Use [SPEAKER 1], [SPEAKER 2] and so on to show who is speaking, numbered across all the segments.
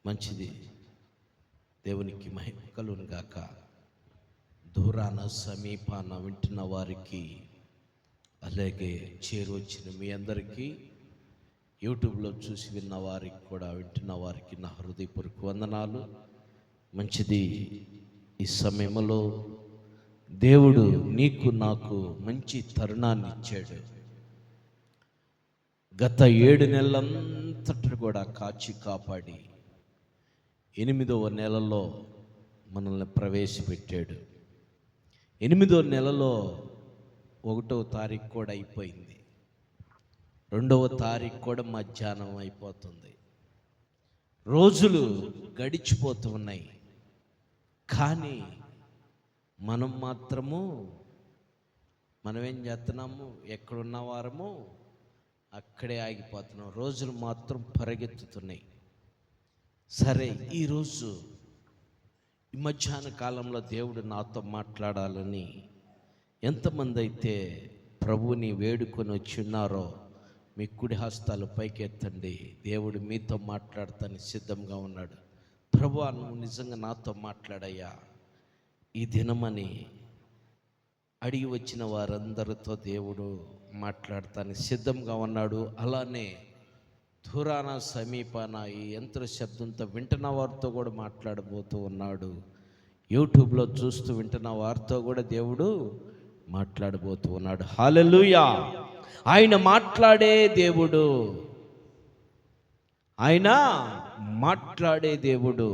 [SPEAKER 1] మంచిది. దేవునికి మహిమ కలుగును గాక. దూరాన సమీపాన వింటున్న వారికి, అలాగే చేరువచ్చిన మీ అందరికీ, యూట్యూబ్లో చూసి విన్న వారికి కూడా, వింటున్న వారికి నా హృదయపూర్వక వందనాలు. మంచిది. ఈ సమయంలో దేవుడు నీకు నాకు మంచి తరుణాన్ని ఇచ్చాడు. గత 7 నెలలంతటి కూడా కాచి కాపాడి 8వ నెలలో మనల్ని ప్రవేశపెట్టాడు. 8వ నెలలో 1వ తారీఖు కూడా అయిపోయింది. 2వ తారీఖు కూడా మధ్యాహ్నం అయిపోతుంది. రోజులు గడిచిపోతూ ఉన్నాయి. కానీ మనం మాత్రము మనమేం చేస్తున్నాము? ఎక్కడున్న వారము అక్కడే ఆగిపోతున్నాం. రోజులు మాత్రం పరిగెత్తుతున్నాయి. సరే, ఈరోజు ఈ మధ్యాహ్న కాలంలో దేవుడు నాతో మాట్లాడాలని ఎంతమంది అయితే ప్రభువుని వేడుకొని వచ్చి ఉన్నారో మీ కుడి హస్తాలు పైకెత్తండి. దేవుడు మీతో మాట్లాడతానికి సిద్ధంగా ఉన్నాడు. ప్రభువా, నువ్వు నిజంగా నాతో మాట్లాడయ్యా ఈ దినమని అడిగి వచ్చిన వారందరితో దేవుడు మాట్లాడతానికి సిద్ధంగా ఉన్నాడు. అలానే దూరాన సమీపాన ఈ యంత్ర శబ్దంతో వింటున్న వారితో కూడా మాట్లాడబోతూ ఉన్నాడు. యూట్యూబ్లో చూస్తూ వింటున్న వారితో కూడా దేవుడు మాట్లాడబోతూ ఉన్నాడు. హల్లెలూయా! ఆయన మాట్లాడే దేవుడు. ఆయన మాట్లాడే దేవుడు.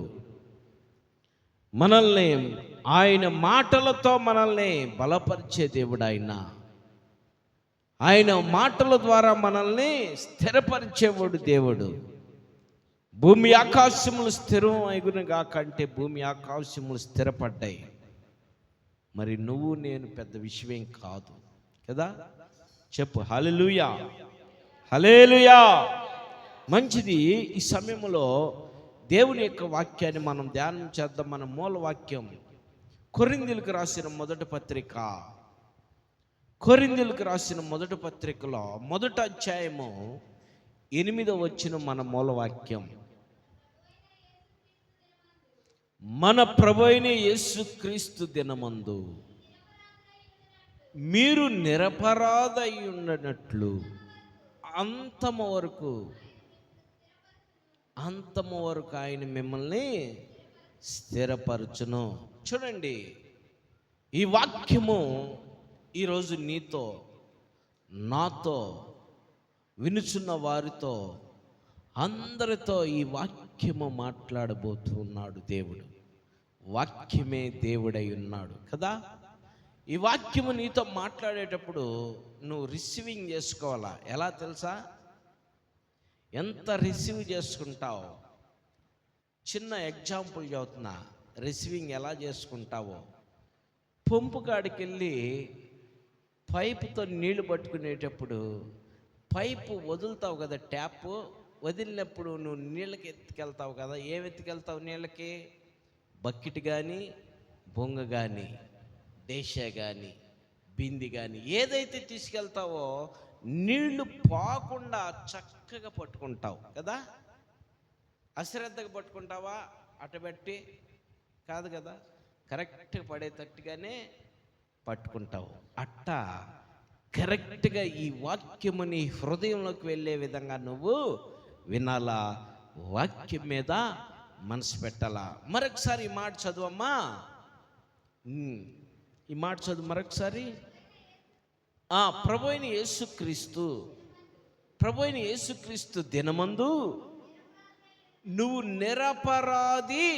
[SPEAKER 1] మనల్ని ఆయన మాటలతో మనల్ని బలపరిచే దేవుడు. ఆయన మాటల ద్వారా మనల్ని స్థిరపరిచేవాడు దేవుడు. భూమి ఆకాశములు స్థిరం అయిన కాకంటే భూమి ఆకాశములు స్థిరపడ్డాయి. మరి నువ్వు నేను పెద్ద విషయం కాదు కదా? చెప్పు హల్లెలూయా, హల్లెలూయా. మంచిది. ఈ సమయంలో దేవుని యొక్క వాక్యాన్ని మనం ధ్యానం చేద్దాం. మన మూల వాక్యం కొరింథీయులకు రాసిన మొదటి పత్రిక. కొరింథీయులకు రాసిన మొదటి పత్రికలో 1వ అధ్యాయము 8వ వచనం మన మూల వాక్యం. మన ప్రభువైన యేసుక్రీస్తు దినమందు మీరు నిరపరాధై ఉన్నట్లు అంతము వరకు ఆయన మిమ్మల్ని స్థిరపరచును. చూడండి, ఈ వాక్యము ఈరోజు నీతో, నాతో, వినుచున్న వారితో, అందరితో ఈ వాక్యము మాట్లాడబోతున్నాడు దేవుడు. వాక్యమే దేవుడై ఉన్నాడు కదా? ఈ వాక్యము నీతో మాట్లాడేటప్పుడు నువ్వు రిసీవింగ్ చేసుకోవాలా. ఎలా తెలుసా? ఎంత రిసీవ్ చేసుకుంటావో. చిన్న ఎగ్జాంపుల్ చెబుతున్నా. రిసీవింగ్ ఎలా చేసుకుంటావో, పంపు కాడికి వెళ్ళి పైపుతో నీళ్లు పట్టుకునేటప్పుడు పైపు వదులుతావు కదా, ట్యాప్ వదిలినప్పుడు నువ్వు నీళ్ళకి ఎత్తుకెళ్తావు కదా. ఏం ఎత్తుకెళ్తావు? నీళ్ళకి బకెట్ కానీ, బొంగ కానీ, డేషా కానీ, బింది కానీ, ఏదైతే తీసుకెళ్తావో నీళ్లు పోకుండా చక్కగా పట్టుకుంటావు కదా. అశ్రద్ధగా పట్టుకుంటావా? అటబెట్టి కాదు కదా, కరెక్ట్గా పడేటట్టుగానే పట్టుకుంటావు. అట్టా కరెక్ట్గా ఈ వాక్యము నీ హృదయంలోకి వెళ్ళే విధంగా నువ్వు వినాలా. వాక్యం మీద మనసు పెట్టాలా. మరొకసారి ఈ మాట చదువమ్మా. ఈ మాట చదువు మరొకసారి. ప్రభువైన యేసుక్రీస్తు దినమందు నువ్వు నిరపరాధి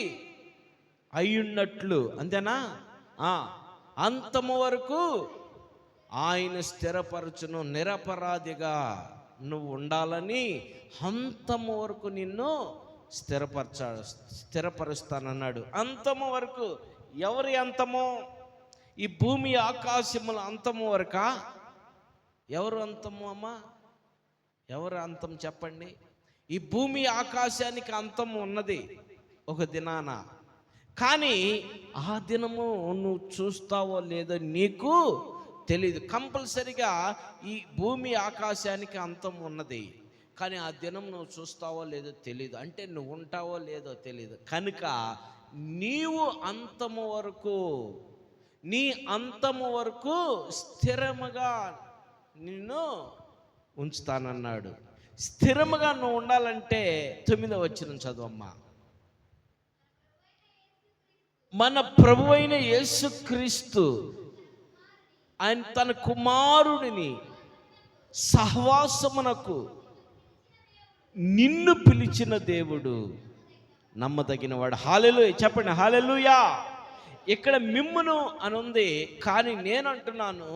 [SPEAKER 1] అయ్యున్నట్లు, అంతేనా? అంతము వరకు ఆయన స్థిరపరచును. నిరపరాధిగా నువ్వు ఉండాలని అంతము వరకు నిన్ను స్థిరపరుస్తానన్నాడు. అంతము వరకు. ఎవరి అంతము? ఈ భూమి ఆకాశముల అంతము వరకా? ఎవరు అంతము అమ్మా? ఎవరు అంతం చెప్పండి? ఈ భూమి ఆకాశానికి అంతం ఉన్నది ఒక దినాన. కానీ ఆ దినము నువ్వు చూస్తావో లేదో నీకు తెలియదు. కంపల్సరిగా ఈ భూమి ఆకాశానికి అంతం ఉన్నది. కానీ ఆ దినం నువ్వు చూస్తావో లేదో తెలియదు, అంటే నువ్వు ఉంటావో లేదో తెలియదు. కనుక నీవు అంతము వరకు, నీ అంతము వరకు స్థిరముగా నిన్ను ఉంచుతానన్నాడు. స్థిరముగా నువ్వు ఉండాలంటే 9వ వచనం చదవమ్మా. మన ప్రభువైన యేసుక్రీస్తు ఆయన తన కుమారుడిని సహవాసమునకు నిన్ను పిలిచిన దేవుడు నమ్మదగిన వాడు. హల్లెలూయా చెప్పండి, హల్లెలూయా. ఇక్కడ మిమ్మును అని ఉంది, కానీ నేను అంటున్నాను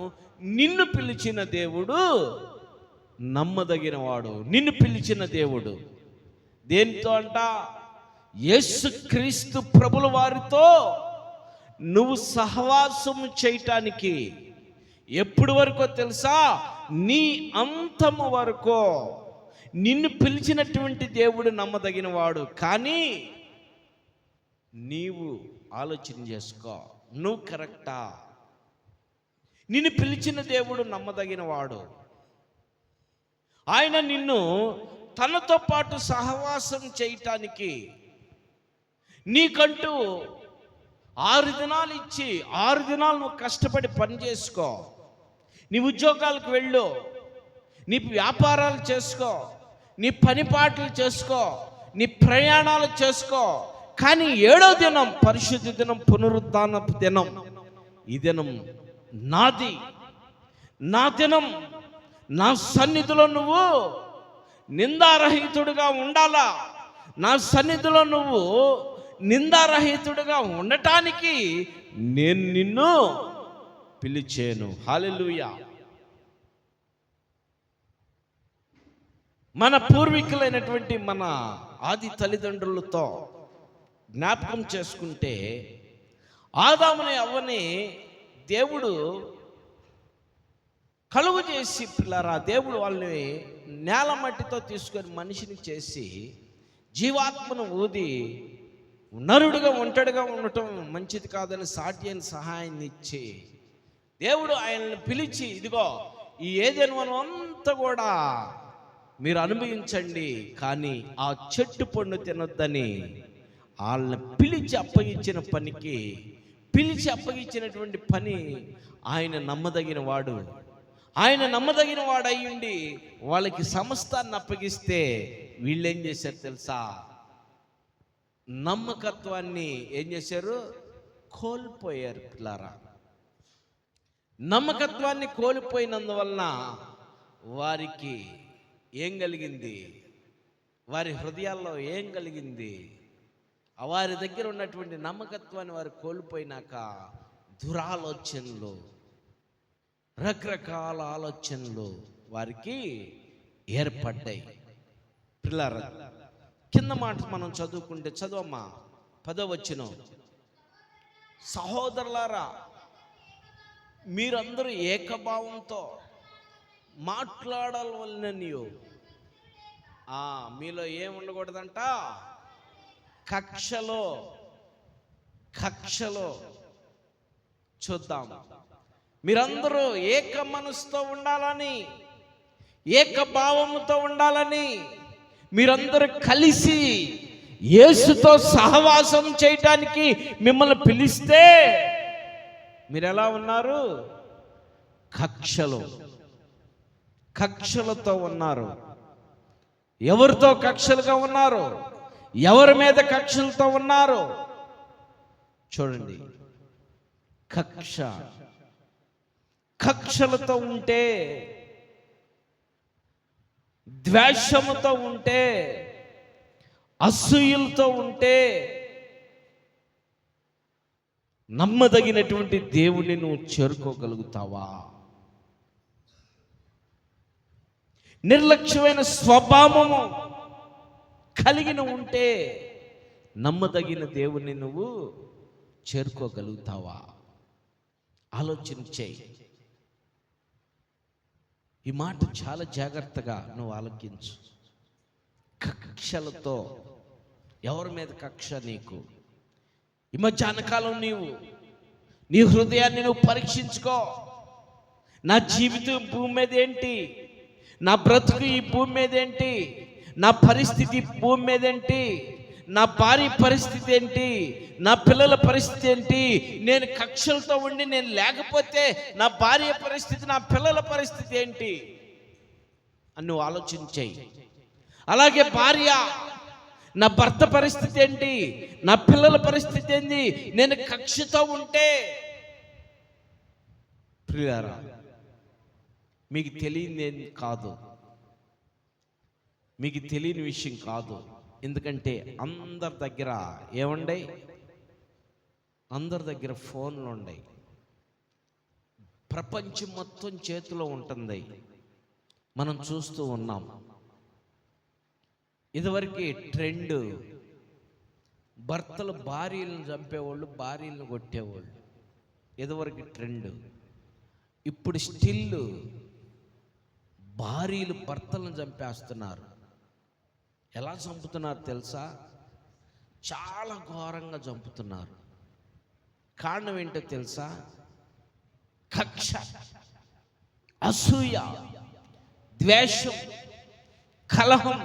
[SPEAKER 1] నిన్ను పిలిచిన దేవుడు నమ్మదగిన వాడు. నిన్ను పిలిచిన దేవుడు దేనితో అంట? యేసుక్రీస్తు ప్రభుల వారితో నువ్వు సహవాసము చేయటానికి. ఎప్పుడు వరకో తెలుసా? నీ అంతము వరకు. నిన్ను పిలిచినటువంటి దేవుడు నమ్మదగిన వాడు. కానీ నీవు ఆలోచన చేసుకో, నువ్వు కరెక్టా? నిన్ను పిలిచిన దేవుడు నమ్మదగిన వాడు. ఆయన నిన్ను తనతో పాటు సహవాసం చేయటానికి నీకంటూ 6 దినాలు ఇచ్చి 6 దినాలు నువ్వు కష్టపడి పని చేసుకో. నీ ఉద్యోగాలకు వెళ్ళు, నీ వ్యాపారాలు చేసుకో, నీ పని పాటలు చేసుకో, నీ ప్రయాణాలు చేసుకో. కానీ 7వ దినం పరిశుద్ధ దినం, పునరుద్ధానపు దినం. ఈ దినం నాది, నా దినం. నా సన్నిధిలో నువ్వు నిందారహితుడిగా ఉండాలా. నా సన్నిధిలో నువ్వు నిందారహితుడిగా ఉండటానికి నేను నిన్ను పిలిచాను. హల్లెలూయా. మన పూర్వీకులైనటువంటి మన ఆది తల్లిదండ్రులతో జ్ఞాపకం చేసుకుంటే, ఆదాముని అవ్వని దేవుడు కలుగు చేసి, పిల్లరా, దేవుడు వాళ్ళని నేల మట్టితో తీసుకొని మనిషిని చేసి జీవాత్మను ఊది నరుడుగా ఒంటరిగా ఉండటం మంచిది కాదని సాటి అయిన సహాయాన్ని ఇచ్చి దేవుడు ఆయనను పిలిచి, ఇదిగో ఈ ఏదెను అంతా కూడా మీరు అనుభవించండి, కానీ ఆ చెట్టు పండు తినొద్దని వాళ్ళని పిలిచి అప్పగించినటువంటి పని ఆయన నమ్మదగిన వాడు. ఆయన నమ్మదగిన వాడయ్యుండి వాళ్ళకి సమస్తాన్ని అప్పగిస్తే వీళ్ళు ఏం చేశారు తెలుసా? నమ్మకత్వాన్ని ఏం చేశారు? కోల్పోయారు. పిల్లారా, నమ్మకత్వాన్ని కోల్పోయినందువలన వారికి ఏం కలిగింది? వారి హృదయాల్లో ఏం కలిగింది? వారి దగ్గర ఉన్నటువంటి నమ్మకత్వాన్ని వారు కోల్పోయినాక దురాలోచనలు, రకరకాల ఆలోచనలు వారికి ఏర్పడ్డాయి. పిల్లరా, కింద మాట మనం చదువుకుంటే, చదవమ్మా 10వ వచనం. సహోదరులారా, మీరందరూ ఏకభావంతో మాట్లాడాలని. మీలో ఏం ఉండకూడదంట? కక్షలో చూద్దాం. మీరందరూ ఏక మనసుతో ఉండాలని, ఏకభావముతో ఉండాలని, మీరందరూ కలిసి యేసుతో సహవాసం చేయటానికి మిమ్మల్ని పిలిస్తే మీరు ఎలా ఉన్నారు? కక్షలతో ఉన్నారు. ఎవరితో కక్షలుగా ఉన్నారు? ఎవరి మీద కక్షలతో ఉన్నారు? చూడండి, కక్షలతో ఉంటే, ద్వేషముతో ఉంటే, అసూయలతో ఉంటే నమ్మదగినటువంటి దేవుణ్ణి నువ్వు చేరుకోగలుగుతావా? నిర్లక్ష్యమైన స్వభావము కలిగిన ఉంటే నమ్మదగిన దేవుణ్ణి నువ్వు చేరుకోగలుగుతావా? ఆలోచన చేయి. ఈ మాట చాలా జాగ్రత్తగా నువ్వు ఆలకించు. కక్షలతో, ఎవరి మీద కక్ష నీకు? ఈ మధ్యాహ్న కాలం నీ హృదయాన్ని నువ్వు పరీక్షించుకో. నా జీవితం భూమి మీద ఏంటి? నా బ్రతుకు ఈ భూమి మీద ఏంటి, నా పరిస్థితి భూమి మీద ఏంటి, నా భార్య పరిస్థితి ఏంటి, నా పిల్లల పరిస్థితి ఏంటి, నేను కక్షలతో ఉండి నేను లేకపోతే నా భార్య పరిస్థితి, నా పిల్లల పరిస్థితి ఏంటి అని నువ్వు ఆలోచించాయి. అలాగే భార్య, నా భర్త పరిస్థితి ఏంటి, నా పిల్లల పరిస్థితి ఏంటి, నేను కక్షతో ఉంటే. ప్రియులారా, మీకు తెలియని కాదు, మీకు తెలియని విషయం కాదు. ఎందుకంటే అందరి దగ్గర ఏముండయి, అందరి దగ్గర ఫోన్లు ఉన్నాయి, ప్రపంచం మొత్తం చేతిలో ఉంటుంది. మనం చూస్తూ ఉన్నాం. ఇదివరకు ట్రెండ్ భర్తలు భార్యలను చంపేవాళ్ళు, భార్యలను కొట్టేవాళ్ళు. ఇదివరకు ట్రెండ్. ఇప్పుడు స్టిల్ భార్యలు భర్తలను చంపేస్తున్నారు. ఎలా చంపుతున్నారు తెలుసా? చాలా ఘోరంగా చంపుతున్నారు. కారణం ఏంటో తెలుసా? కక్ష, అసూయ, ద్వేషం, కలహం.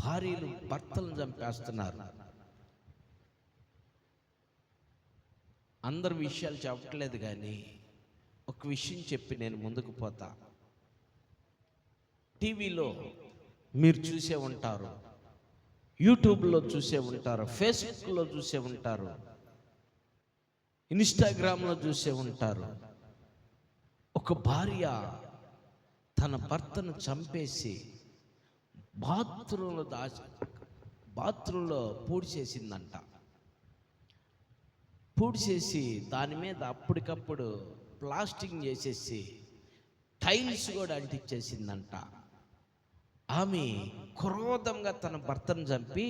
[SPEAKER 1] భార్యలు భర్తలను చంపేస్తున్నారు. అందరు విషయాలు చెప్పట్లేదు, కానీ ఒక విషయం చెప్పి నేను ముందుకు పోతా. టీవీలో మీరు చూసే ఉంటారు, యూట్యూబ్లో చూసే ఉంటారు, ఫేస్బుక్లో చూసే ఉంటారు, ఇన్స్టాగ్రామ్లో చూసే ఉంటారు. ఒక భార్య తన భర్తను చంపేసి బాత్రూంలో పూడ్చేసిందంట. పూడ్చేసి దాని మీద అప్పటికప్పుడు ప్లాస్టింగ్ చేసేసి టైల్స్ కూడా అంటించేసిందంట. ఆమె క్రోధంగా తన భర్తను చంపి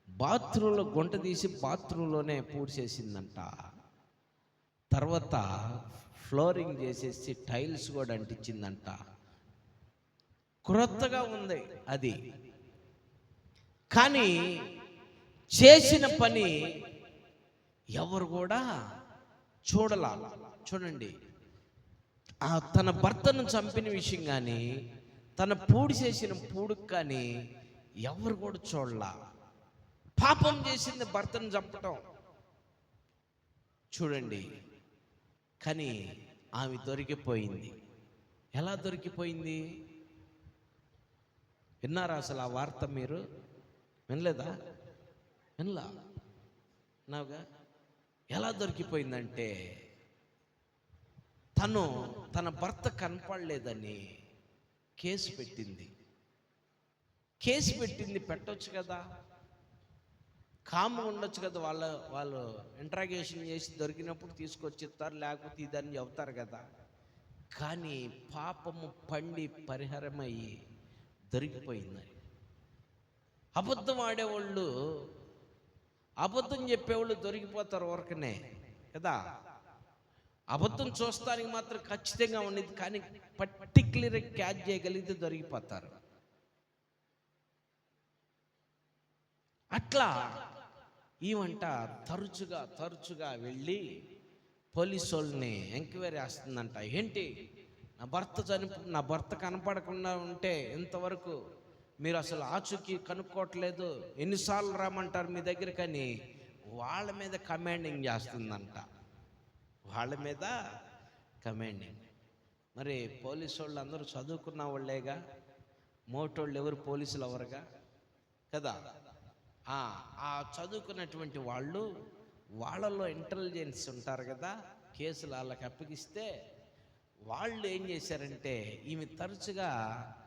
[SPEAKER 1] బాత్రూంలో గుంట తీసి బాత్రూంలోనే పూడ్చేసిందంట. తర్వాత ఫ్లోరింగ్ చేసేసి టైల్స్ కూడా అంటించిందంట. క్రొత్తగా ఉంది అది. కానీ చేసిన పని ఎవరు కూడా చూడలా. చూడండి, తన భర్తను చంపిన విషయం కానీ, తన పూడి చేసిన పూడుకు కానీ ఎవరు కూడా చూడలా. పాపం చేసింది భర్తను చంపటం. చూడండి, కానీ ఆమె దొరికిపోయింది. ఎలా దొరికిపోయింది? విన్నారా అసలు ఆ వార్త? మీరు వినలేదా? వినలా? విన్నావుగా? ఎలా దొరికిపోయిందంటే, తన భర్త కనపడలేదని కేసు పెట్టింది. కేసు పెట్టింది. పెట్టొచ్చు కదా, కాము ఉండొచ్చు కదా. వాళ్ళు ఇంట్రాగేషన్ చేసి దొరికినప్పుడు తీసుకొచ్చిస్తారు, లేకపోతే ఇదని చెబుతారు కదా. కానీ పాపము పండి పరిహారమయ్యి దొరికిపోయింది. అబద్ధం ఆడేవాళ్ళు, అబద్ధం చెప్పేవాళ్ళు దొరికిపోతారు ఊరకనే కదా. అబద్ధం చూస్తానికి మాత్రం ఖచ్చితంగా ఉండేది, కానీ పర్టిక్యులర్గా క్యాచ్ చేయగలిగితే దొరికిపోతారు. అట్లా ఈవంట తరచుగా వెళ్ళి పోలీసు వాళ్ళని ఎంక్వైరీ చేస్తుందంట. ఏంటి, నా భర్త కనపడకుండా ఉంటే ఇంతవరకు మీరు అసలు ఆచూకీ కనుక్కోవట్లేదు, ఎన్నిసార్లు రామంటారు మీ దగ్గర, కానీ వాళ్ళ మీద కమాండింగ్ చేస్తుందంట. వాళ్ళ మీద కమాండింగ్. మరి పోలీసు వాళ్ళు అందరూ చదువుకున్న వాళ్ళేగా, మోటోళ్ళు ఎవరు పోలీసులు ఎవరుగా కదా. ఆ చదువుకున్నటువంటి వాళ్ళు, వాళ్ళలో ఇంటెలిజెన్స్ ఉంటారు కదా, కేసులు వాళ్ళకి అప్పగిస్తే వాళ్ళు ఏం చేశారంటే, ఈమె తరచుగా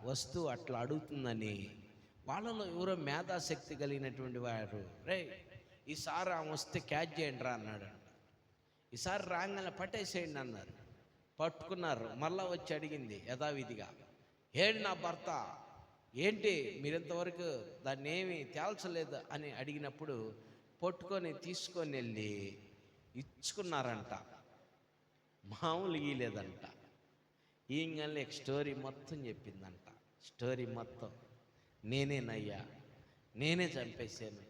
[SPEAKER 1] వస్తూ అట్లా అడుగుతుందని వాళ్ళలో ఎవరో మేధాశక్తి కలిగినటువంటి వారు, రే ఈసారి ఆమె వస్తే క్యాచ్ చేయండి రా అన్నాడు. ఈసారి రాగానే పట్టేసేయండి అన్నారు. పట్టుకున్నారు. మళ్ళా వచ్చి అడిగింది యథావిధిగా, ఏడు నా భర్త, ఏంటి మీరు ఇంతవరకు దాన్ని ఏమీ తేల్చలేదు అని అడిగినప్పుడు తీసుకొని వెళ్ళి ఇచ్చుకున్నారంట. మామూలు గీలేదంట. ఈయన స్టోరీ మొత్తం చెప్పిందంట. స్టోరీ మొత్తం, నేనేనయ్యా, నేనే చంపేశాను,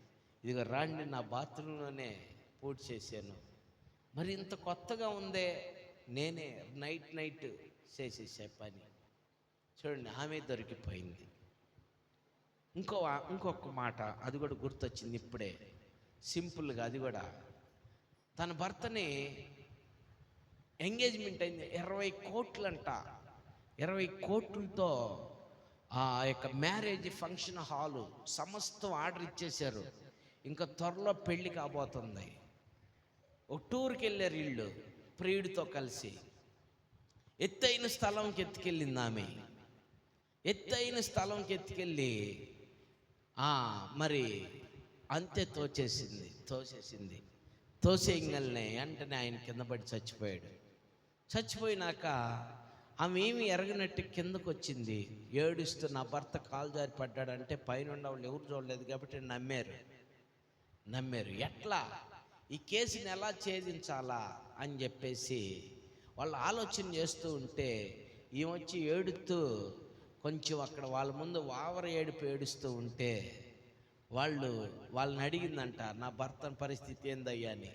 [SPEAKER 1] ఇదిగో రాండి నా బాత్రూంలోనే పూర్తి చేశాను, మరి ఇంత కొత్తగా ఉందే, నేనే నైట్ చేసేసే పని. చూడండి, ఆమె దొరికిపోయింది. ఇంకొక మాట అది కూడా గుర్తొచ్చింది ఇప్పుడే, సింపుల్గా. అది కూడా తన భర్తని ఎంగేజ్మెంట్ అయింది, 20 కోట్లంట. 20 కోట్లతో ఆ యొక్క మ్యారేజ్ ఫంక్షన్ హాలు సమస్తం ఆర్డర్ ఇచ్చేశారు. ఇంకా త్వరలో పెళ్లి కాబోతుంది. ఒక టూర్కి వెళ్ళారు వీళ్ళు ప్రియుడితో కలిసి. ఎత్తైన స్థలంకి ఎత్తుకెళ్ళింది ఆమె. ఎత్తైన స్థలంకి ఎత్తుకెళ్ళి మరి అంతే తోసేయంగానే వెంటనే ఆయన కింద పడి చచ్చిపోయాడు. చచ్చిపోయినాక ఆమె ఏమి ఎరగనట్టు కిందకు వచ్చింది, ఏడుస్తూ నా భర్త కాలు జారి పడ్డాడంటే పైన వాళ్ళు ఎవరు చూడలేదు కాబట్టి నమ్మారు. ఎట్లా ఈ కేసుని ఎలా ఛేదించాలా అని చెప్పేసి వాళ్ళు ఆలోచన చేస్తూ ఉంటే ఈమె ఏడుతూ కొంచెం అక్కడ వాళ్ళ ముందు ఏడుస్తూ ఉంటే వాళ్ళని అడిగిందంట, నా భర్త పరిస్థితి ఏందయ్యా అని.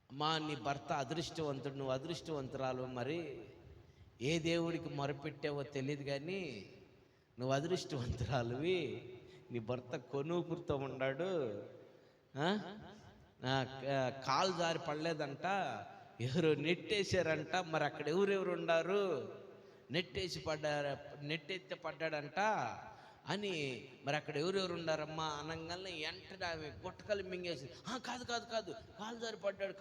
[SPEAKER 1] అమ్మా, నీ భర్త అదృష్టవంతుడు, నువ్వు అదృష్టవంతురాలు. మరి ఏ దేవుడికి మొరపెట్టావో తెలియదు కానీ నువ్వు అదృష్టవంతురాలువి. నీ భర్త కొనుపురుతో ఉన్నాడు, కాలు జారి పడలేదంట, ఎవరు నెట్టేశారంట. మరి అక్కడ ఎవరెవరు ఉన్నారు, నెట్టెత్తే పడ్డాడంట అని. మరి అక్కడ ఎవరెవరు ఉన్నారమ్మా అనగానే వెంటనే ఆమె గుట్టకలు మింగేసి, కాదు కాలు జారి పడ్డాడు,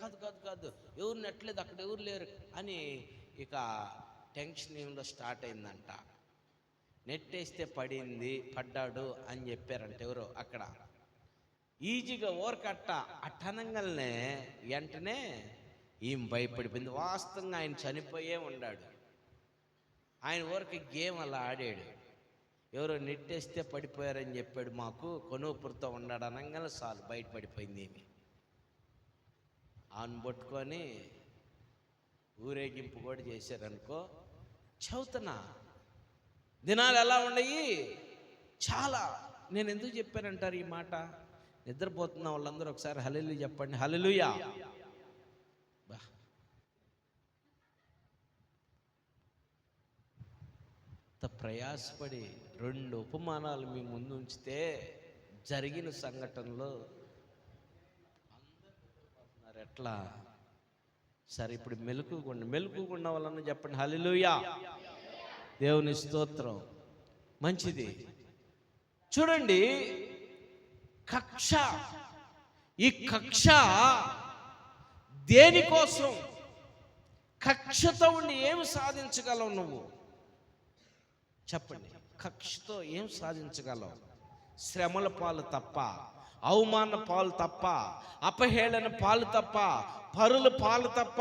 [SPEAKER 1] కాదు ఎవరు నెట్టలేదు, అక్కడ ఎవరు లేరు అని ఇక టెన్షన్ ఏమిలో స్టార్ట్ అయిందంట. నెట్టేస్తే పడ్డాడు అని చెప్పారంట ఎవరో అక్కడ. ఈజీగా ఓరకట్ట అట్టనంగానే వెంటనే ఈమె భయపడిపోయింది. వాస్తవంగా ఆయన చనిపోయే ఉన్నాడు. ఆయన ఊరికి గేమ్ అలా ఆడాడు. ఎవరో నెట్టేస్తే పడిపోయారని చెప్పాడు మాకు, కొనుపురుతో ఉన్నాడు అనగానే చాలు బయటపడిపోయింది. ఏమి ఆమెను పట్టుకొని ఊరేగింపు కూడా చేశారనుకో. చదువుతున్నా దినాలు ఎలా ఉన్నాయి చాలా. నేను ఎందుకు చెప్పానంటారు ఈ మాట? నిద్రపోతున్న వాళ్ళందరూ ఒకసారి హల్లెలూయా చెప్పండి. హల్లెలూయా. ప్రయాసపడి 2 ఉపమానాలు మీ ముందు ఉంచితే జరిగిన సంఘటనలో అందరూ ఎట్లా? సరే, ఇప్పుడు మెలకుగున్న వాళ్ళని చెప్పండి హల్లెలూయా. దేవుని స్తోత్రం. మంచిది. చూడండి, ఈ కక్ష దేనికోసం? కక్షతో ఉండి ఏమి సాధించగలవు నువ్వు చెప్పండి? కక్షతో ఏం సాధించగలవు? శ్రమల పాలు తప్ప, అవమాన పాలు తప్ప, అపహేళన పాలు తప్ప, పరుల పాలు తప్ప,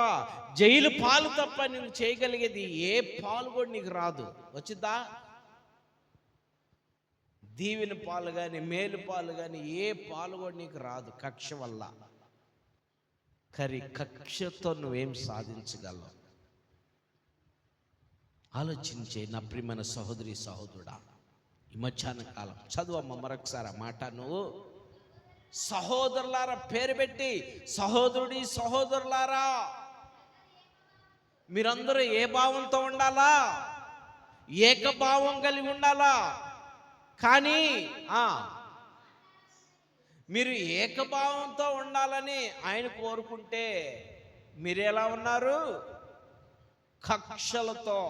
[SPEAKER 1] జైలు పాలు తప్ప నువ్వు చేయగలిగేది ఏ పాలు కూడా నీకు రాదు. వచ్చిద్దా? దీవెన పాలు కానీ మేలు పాలు కానీ ఏ పాలు కూడా నీకు రాదు కక్ష వల్ల. కక్షతో నువ్వేం సాధించగలవు? ఆలోచించే నా ప్రియమైన సహోదరి సహోదరుడా, ఈ మధ్యాహ్న కాలం చదువమ్మ మరొకసారి ఆ మాట. నువ్వు సహోదరులారా పేరు పెట్టి, సహోదరుడి సహోదరులారా మీరందరూ ఏ భావంతో ఉండాలా? ఏకభావం కలిగి ఉండాలా. కానీ మీరు ఏకభావంతో ఉండాలని ఆయన కోరుకుంటే మీరు ఎలా ఉన్నారు? కక్షలతో.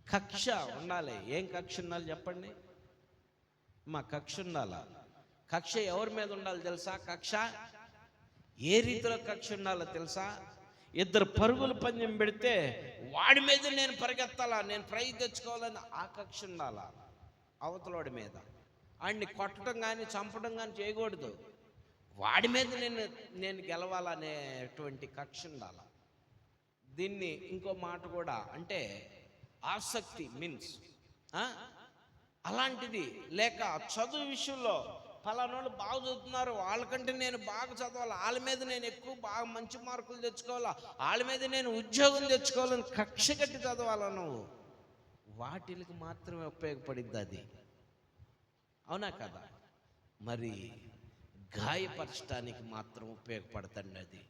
[SPEAKER 1] కక్ష ఉండాలి. ఏం కక్ష ఉండాలి చెప్పండి? మా కక్ష ఉండాలా? కక్ష ఎవరి మీద ఉండాలి తెలుసా? కక్ష ఏ రీతిలో కక్ష ఉండాలో తెలుసా? 2 పరుగులు పందెం పెడితే వాడి మీద నేను పరిగెత్తాలా, నేను ప్రైజ్ తెచ్చుకోవాలని ఆ కక్ష ఉండాలా. అవతలోడి మీద ఆయన్ని కొట్టడం కానీ చంపడం కానీ చేయకూడదు. వాడి మీద నేను గెలవాలనేటువంటి కక్ష ఉండాల. దీన్ని ఇంకో మాట కూడా అంటే ఆసక్తి మీన్స్ అలాంటిది. లేక చదువు విషయంలో ఫలానోళ్ళు బాగా చదువుతున్నారు, వాళ్ళకంటే నేను బాగా చదవాలి, వాళ్ళ మీద నేను బాగా మంచి మార్కులు తెచ్చుకోవాలా, వాళ్ళ మీద నేను ఉద్యోగం తెచ్చుకోవాలని కక్ష కట్టి చదవాలా నువ్వు. వాటికి మాత్రమే ఉపయోగపడింది అది. అవునా కదా? మరి గాయపరచడానికి మాత్రం ఉపయోగపడుతుంది అది.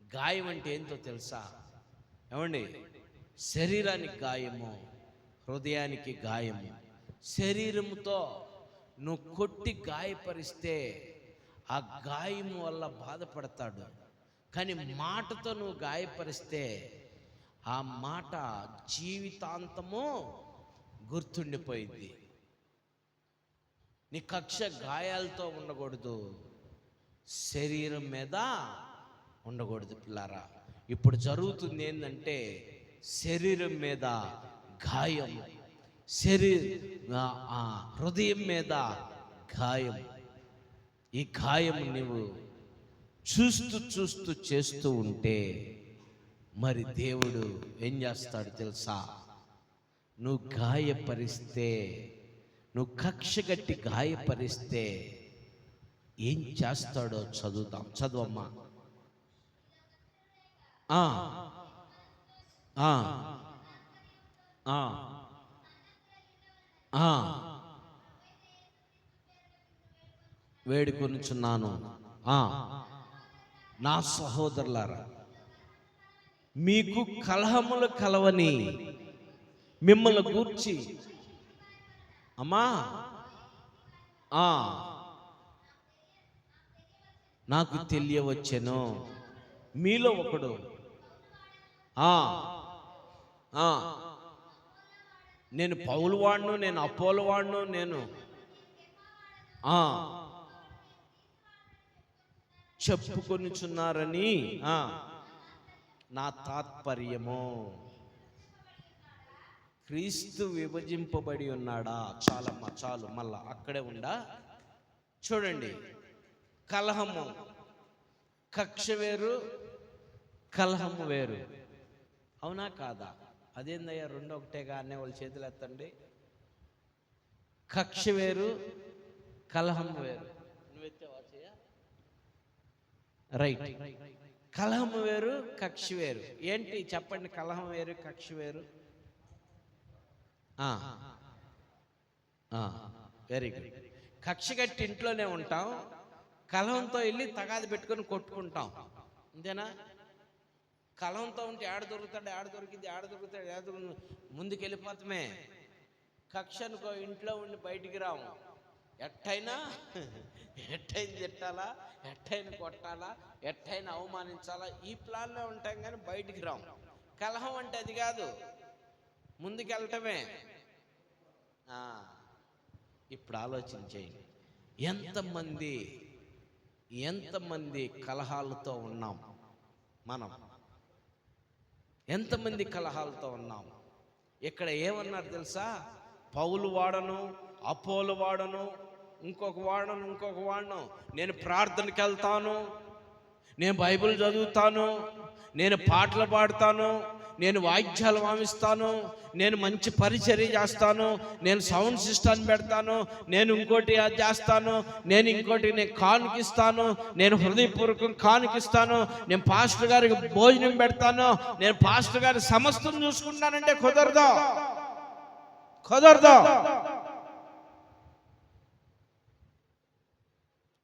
[SPEAKER 1] గాయం అంటే ఏంటో తెలుసా? ఏమండి? శరీరానికి గాయము, హృదయానికి గాయము. శరీరముతో నువ్వు కొట్టి గాయపరిస్తే ఆ గాయం వల్ల బాధపడతాడు. కానీ మాటతో నువ్వు గాయపరిస్తే ఆ మాట జీవితాంతము గుర్తుండిపోయింది. నీ కక్ష గాయాలతో ఉండకూడదు, శరీరం మీద ఉండకూడదు. పిల్లారా, ఇప్పుడు జరుగుతుంది ఏంటంటే శరీరం మీద గాయం, హృదయం మీద గాయం. ఈ గాయం నువ్వు చూస్తూ చూస్తూ చేస్తూ ఉంటే మరి దేవుడు ఏం చేస్తాడు తెలుసా? నువ్వు గాయపరిస్తే, నువ్వు కక్ష గట్టి గాయపరిస్తే ఏం చేస్తాడో చదువుతాం. చదువమ్మా. వేడుకొనుచున్నాను నా సహోదరులారా, మీకు కలహములు కలవని మిమ్మల్ని గూర్చి అమ్మా నాకు తెలియవచ్చెను. మీలో ఒకడు నేను పౌలు వాడును, నేను అపోలు వాడును, నేను చెప్పుకొనుచున్నారని నా తాత్పర్యము. క్రీస్తు విభజింపబడి ఉన్నాడా? చాలమ్మా, చాలు, మళ్ళా అక్కడే ఉండా. చూడండి, కలహము, కక్ష వేరు, కలహము వేరు. అవునా కాదా? అదేందయ్యా రెండు ఒకటేగా అనే వాళ్ళు చేతులు ఎత్తండి. కక్ష వేరు, కలహం వేరు. నువ్వెత్తావా చెయ్య? రైట్. కలహం వేరు, కక్ష వేరు. ఏంటి చెప్పండి? కలహం వేరు, కక్ష వేరు. Very good. కక్ష కట్టి ఇంట్లోనే ఉంటాం, కలహంతో వెళ్ళి తగాది పెట్టుకొని కొట్టుకుంటాం. అంతేనా? కలహంతో ఉంటే ఆడ దొరుకుతాడు, ఆడ దొరికింది, ఆడ దొరుకుతాడు, ఆడ దొరుకుతుంది, ముందుకు వెళ్ళిపోతామే. కక్ష అనుకో, ఇంట్లో ఉండి బయటికి రాము. ఎట్టయినా తిట్టాలా, ఎట్టయినా కొట్టాలా, ఎట్టయినా అవమానించాలా, ఈ ప్లాన్లో ఉంటాం. కానీ బయటికి రాము. కలహం అంటే అది కాదు, ముందుకెళ్ళటమే. ఇప్పుడు ఆలోచించేయండి, ఎంతమంది కలహాలతో ఉన్నాం మనం, ఎంతమంది కలహాలతో ఉన్నాం. ఇక్కడ ఏమన్నారు తెలుసా? పౌలు వాడను, అపోలు వాడను, ఇంకొక వాడను, నేను ప్రార్థనకి వెళ్తాను, నేను బైబిల్ చదువుతాను, నేను పాటలు పాడతాను, నేను వాయిద్యాలు వామిస్తాను, నేను మంచి పరిచర్య చేస్తాను, నేను సౌండ్ సిస్టమ్ పెడతాను, నేను ఇంకోటి చేస్తాను, నేను ఇంకోటి నేను కానుకిస్తాను, నేను హృదయపూర్వకం కానుకిస్తాను, నేను పాస్టర్ గారికి భోజనం పెడతాను, నేను పాస్టర్ గారి సమస్తం చూసుకుంటానంటే కుదరదు.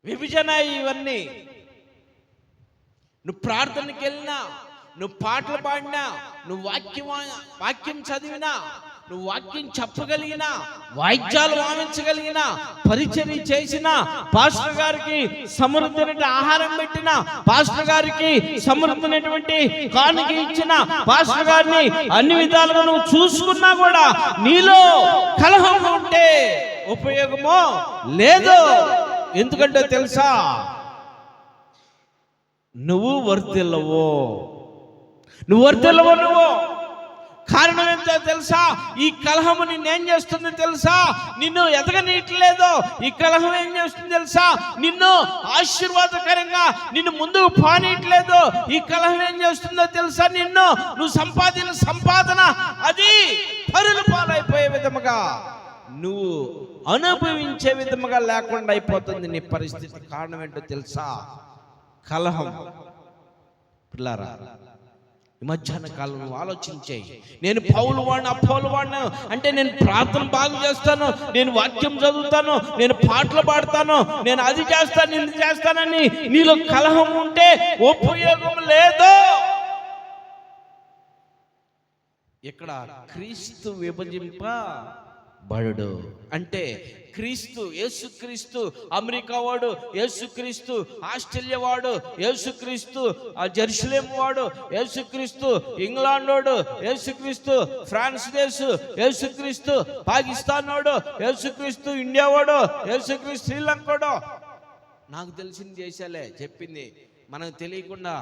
[SPEAKER 1] విభజన ఇవన్నీ. నువ్వు ప్రార్థనకి వెళ్ళినా, నువ్వు పాటలు పాడినా, నువ్వు వాక్యం చదివినా, నువ్వు వాక్యం చెప్పగలిగినా, వాయిద్యాలు వాయించగలిగినా, పరిచర్య చేసినా, పాస్టర్ గారికి సమృద్ధమైనటువంటి ఆహారం పెట్టినా, పాస్టర్ గారికి సమృద్ధమైనటువంటి కానుక ఇచ్చిన, పాస్టర్ గారిని అన్ని విధాలుగా నువ్వు చూసుకున్నా కూడా నీలో కలహం ఉంటే ఉపయోగమో లేదు. ఎందుకంటే తెలుసా? నువ్వు వర్ధిల్లవు. కారణం ఏంటో తెలుసా? ఈ కలహము నిన్నేం చేస్తుంది తెలుసా? నిన్ను ఎదగనీయట్లేదు. ఈ కలహం ఏం చేస్తుంది తెలుసా? నిన్ను ఆశీర్వాదకరంగా నిన్ను ముందుకు పానీయట్లేదు. ఈ కలహం ఏం చేస్తుందో తెలుసా? నువ్వు సంపాదన అది పరుల పాలైపోయే విధముగా, నువ్వు అనుభవించే విధముగా లేకుండా అయిపోతుంది నీ పరిస్థితి. కారణం ఏంటో తెలుసా? కలహం. పిల్లారా, ఈ మధ్యాహ్న కాలం నువ్వు ఆలోచించేయి. నేను పౌలు వాడిని, అపోలు వాడిని అంటే నేను ప్రార్థన బాగా చేస్తాను, నేను వాక్యం చదువుతాను, నేను పాటలు పాడతాను, నేను అది చేస్తాను, ఇది చేస్తానని నీలో కలహం ఉంటే ఉపయోగం లేదు. ఇక్కడ క్రీస్తు విభజింపబడు అంటే క్రీస్తు, యేసుక్రీస్తు అమెరికా వాడు, యేసుక్రీస్తు ఆస్ట్రేలియా వాడు, యేసుక్రీస్తు జెరూసలేం వాడు, యేసుక్రీస్తు ఇంగ్లాండ్ వాడు, యేసుక్రీస్తు ఫ్రాన్స్ దేశం, యేసుక్రీస్తు పాకిస్తాన్ వాడు, యేసుక్రీస్తు ఇండియా వాడు, యేసుక్రీస్తు శ్రీలంక వాడు. నాకు తెలిసిన దేశాలే చెప్పింది, మనకు తెలియకుండా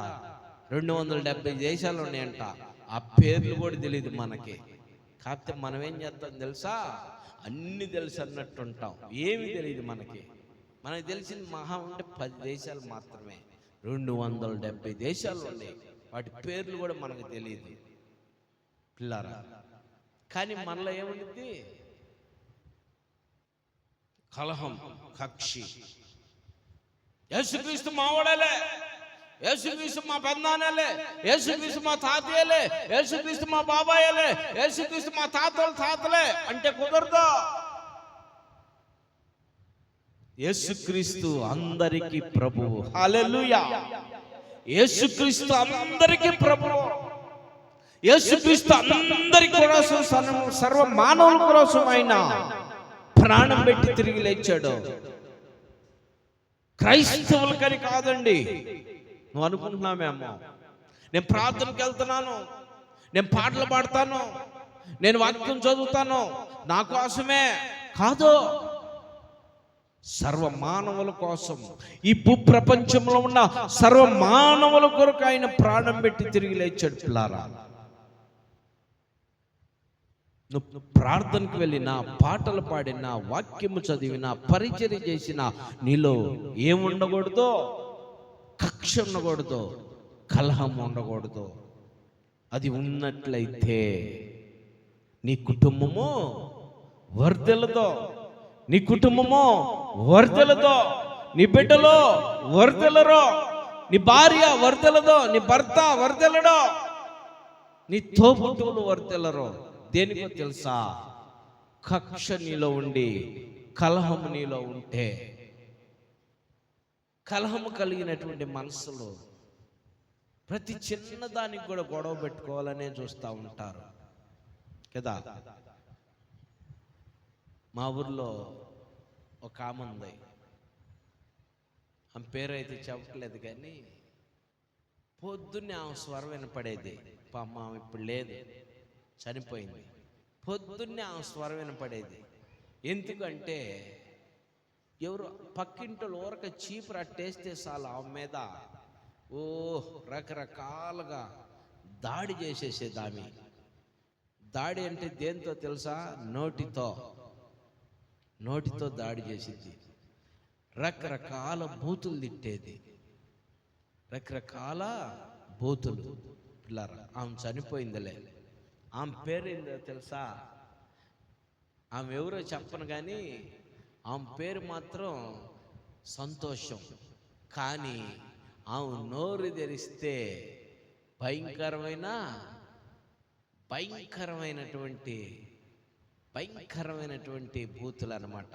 [SPEAKER 1] 270 దేశాలు ఉన్నాయంట. ఆ పేర్లు కూడా తెలియదు మనకి. కాకపోతే మనం ఏం చేస్తాం తెలుసా, అన్ని తెలుసు అన్నట్టు ఉంటాం. ఏమి తెలియదు మనకి. మనకు తెలిసిన మహా ఉంటే 10 దేశాలు మాత్రమే. 270 దేశాలు ఉన్నాయి, వాటి పేర్లు కూడా మనకు తెలియదు పిల్లారా. కానీ మనలో ఏముంది? కలహం, కక్షి. యేసుక్రీస్తు మావాడలే, యేసుక్రీస్తు మా పెద్దనాన్నలే, యేసుక్రీస్తు మా తాతయ్యలే, యేసుక్రీస్తు మా బాబాయలే, యేసుక్రీస్తు మా తాతలే అంటే కుదరదు. యేసుక్రీస్తు అందరికీ ప్రభువు. హల్లెలూయా. యేసుక్రీస్తు అందరికీ ప్రభువు. యేసుక్రీస్తు అందరి కోసం, సర్వ మానవుల కోసం ఆయన ప్రాణం పెట్టి తిరిగి లేచాడు. క్రైస్తవులకని కాదండి. నువ్వు అనుకుంటున్నామేమో నేను ప్రార్థనకి వెళ్తున్నాను, నేను పాటలు పాడతాను, నేను వాక్యం చదువుతాను, నా కోసమే కాదు, సర్వ మానవుల కోసం, ఈ భూప్రపంచంలో ఉన్న సర్వ మానవుల కొరకు ఆయన ప్రాణం పెట్టి తిరిగి లేచాడు. పిల్లారా, నువ్వు ప్రార్థనకు వెళ్ళినా, పాటలు పాడినా, వాక్యము చదివినా, పరిచర్య చేసినా నీలో ఏముండకూడదు? కక్ష ఉండకూడదు, కలహం ఉండకూడదు. అది ఉన్నట్లయితే నీ కుటుంబము వర్ధిల్లదు, నీ కుటుంబము వర్ధిల్లదు, నీ బిడ్డలు వర్ధిల్లరు, నీ భార్య వర్ధిల్లదు, నీ భర్త వర్ధిల్లడు, నీ తోబుట్టువులు వర్ధిల్లరు. దేనికో తెలుసా? కక్ష నీలో ఉండి కలహము నీలో ఉంటే. కలహము కలిగినటువంటి మనసులో ప్రతి చిన్నదానికి కూడా గొడవ పెట్టుకోవాలనే చూస్తూ ఉంటారు కదా. మా ఊర్లో ఒక ఆమె ఉంది, ఆమె పేరు అయితే చెప్పట్లేదు, కానీ పొద్దున్నే ఆమె స్వరం వినపడేది. పాపం ఆమె ఇప్పుడు లేదు, చనిపోయింది. పొద్దున్నే ఆమె స్వరం వినపడేది. ఎందుకంటే ఎవరు పక్కింటోళ్ళు ఊరక చీపురు అట్టేస్తే చాలు ఆమె మీద రకరకాలుగా దాడి చేసేసేది. ఆమె దాడి అంటే దేంతో తెలుసా? నోటితో దాడి చేసేది. రకరకాల బూతులు తిట్టేది, రకరకాల బూతులు. పిల్లరా, ఆమె చనిపోయిందిలే. ఆమె పేరేందో తెలుసా? ఆమె ఎవరో చెప్పను కానీ ఆమె పేరు మాత్రం సంతోషం. కానీ ఆమె నోరు తెరిస్తే భయంకరమైనటువంటి బూతులు అన్నమాట.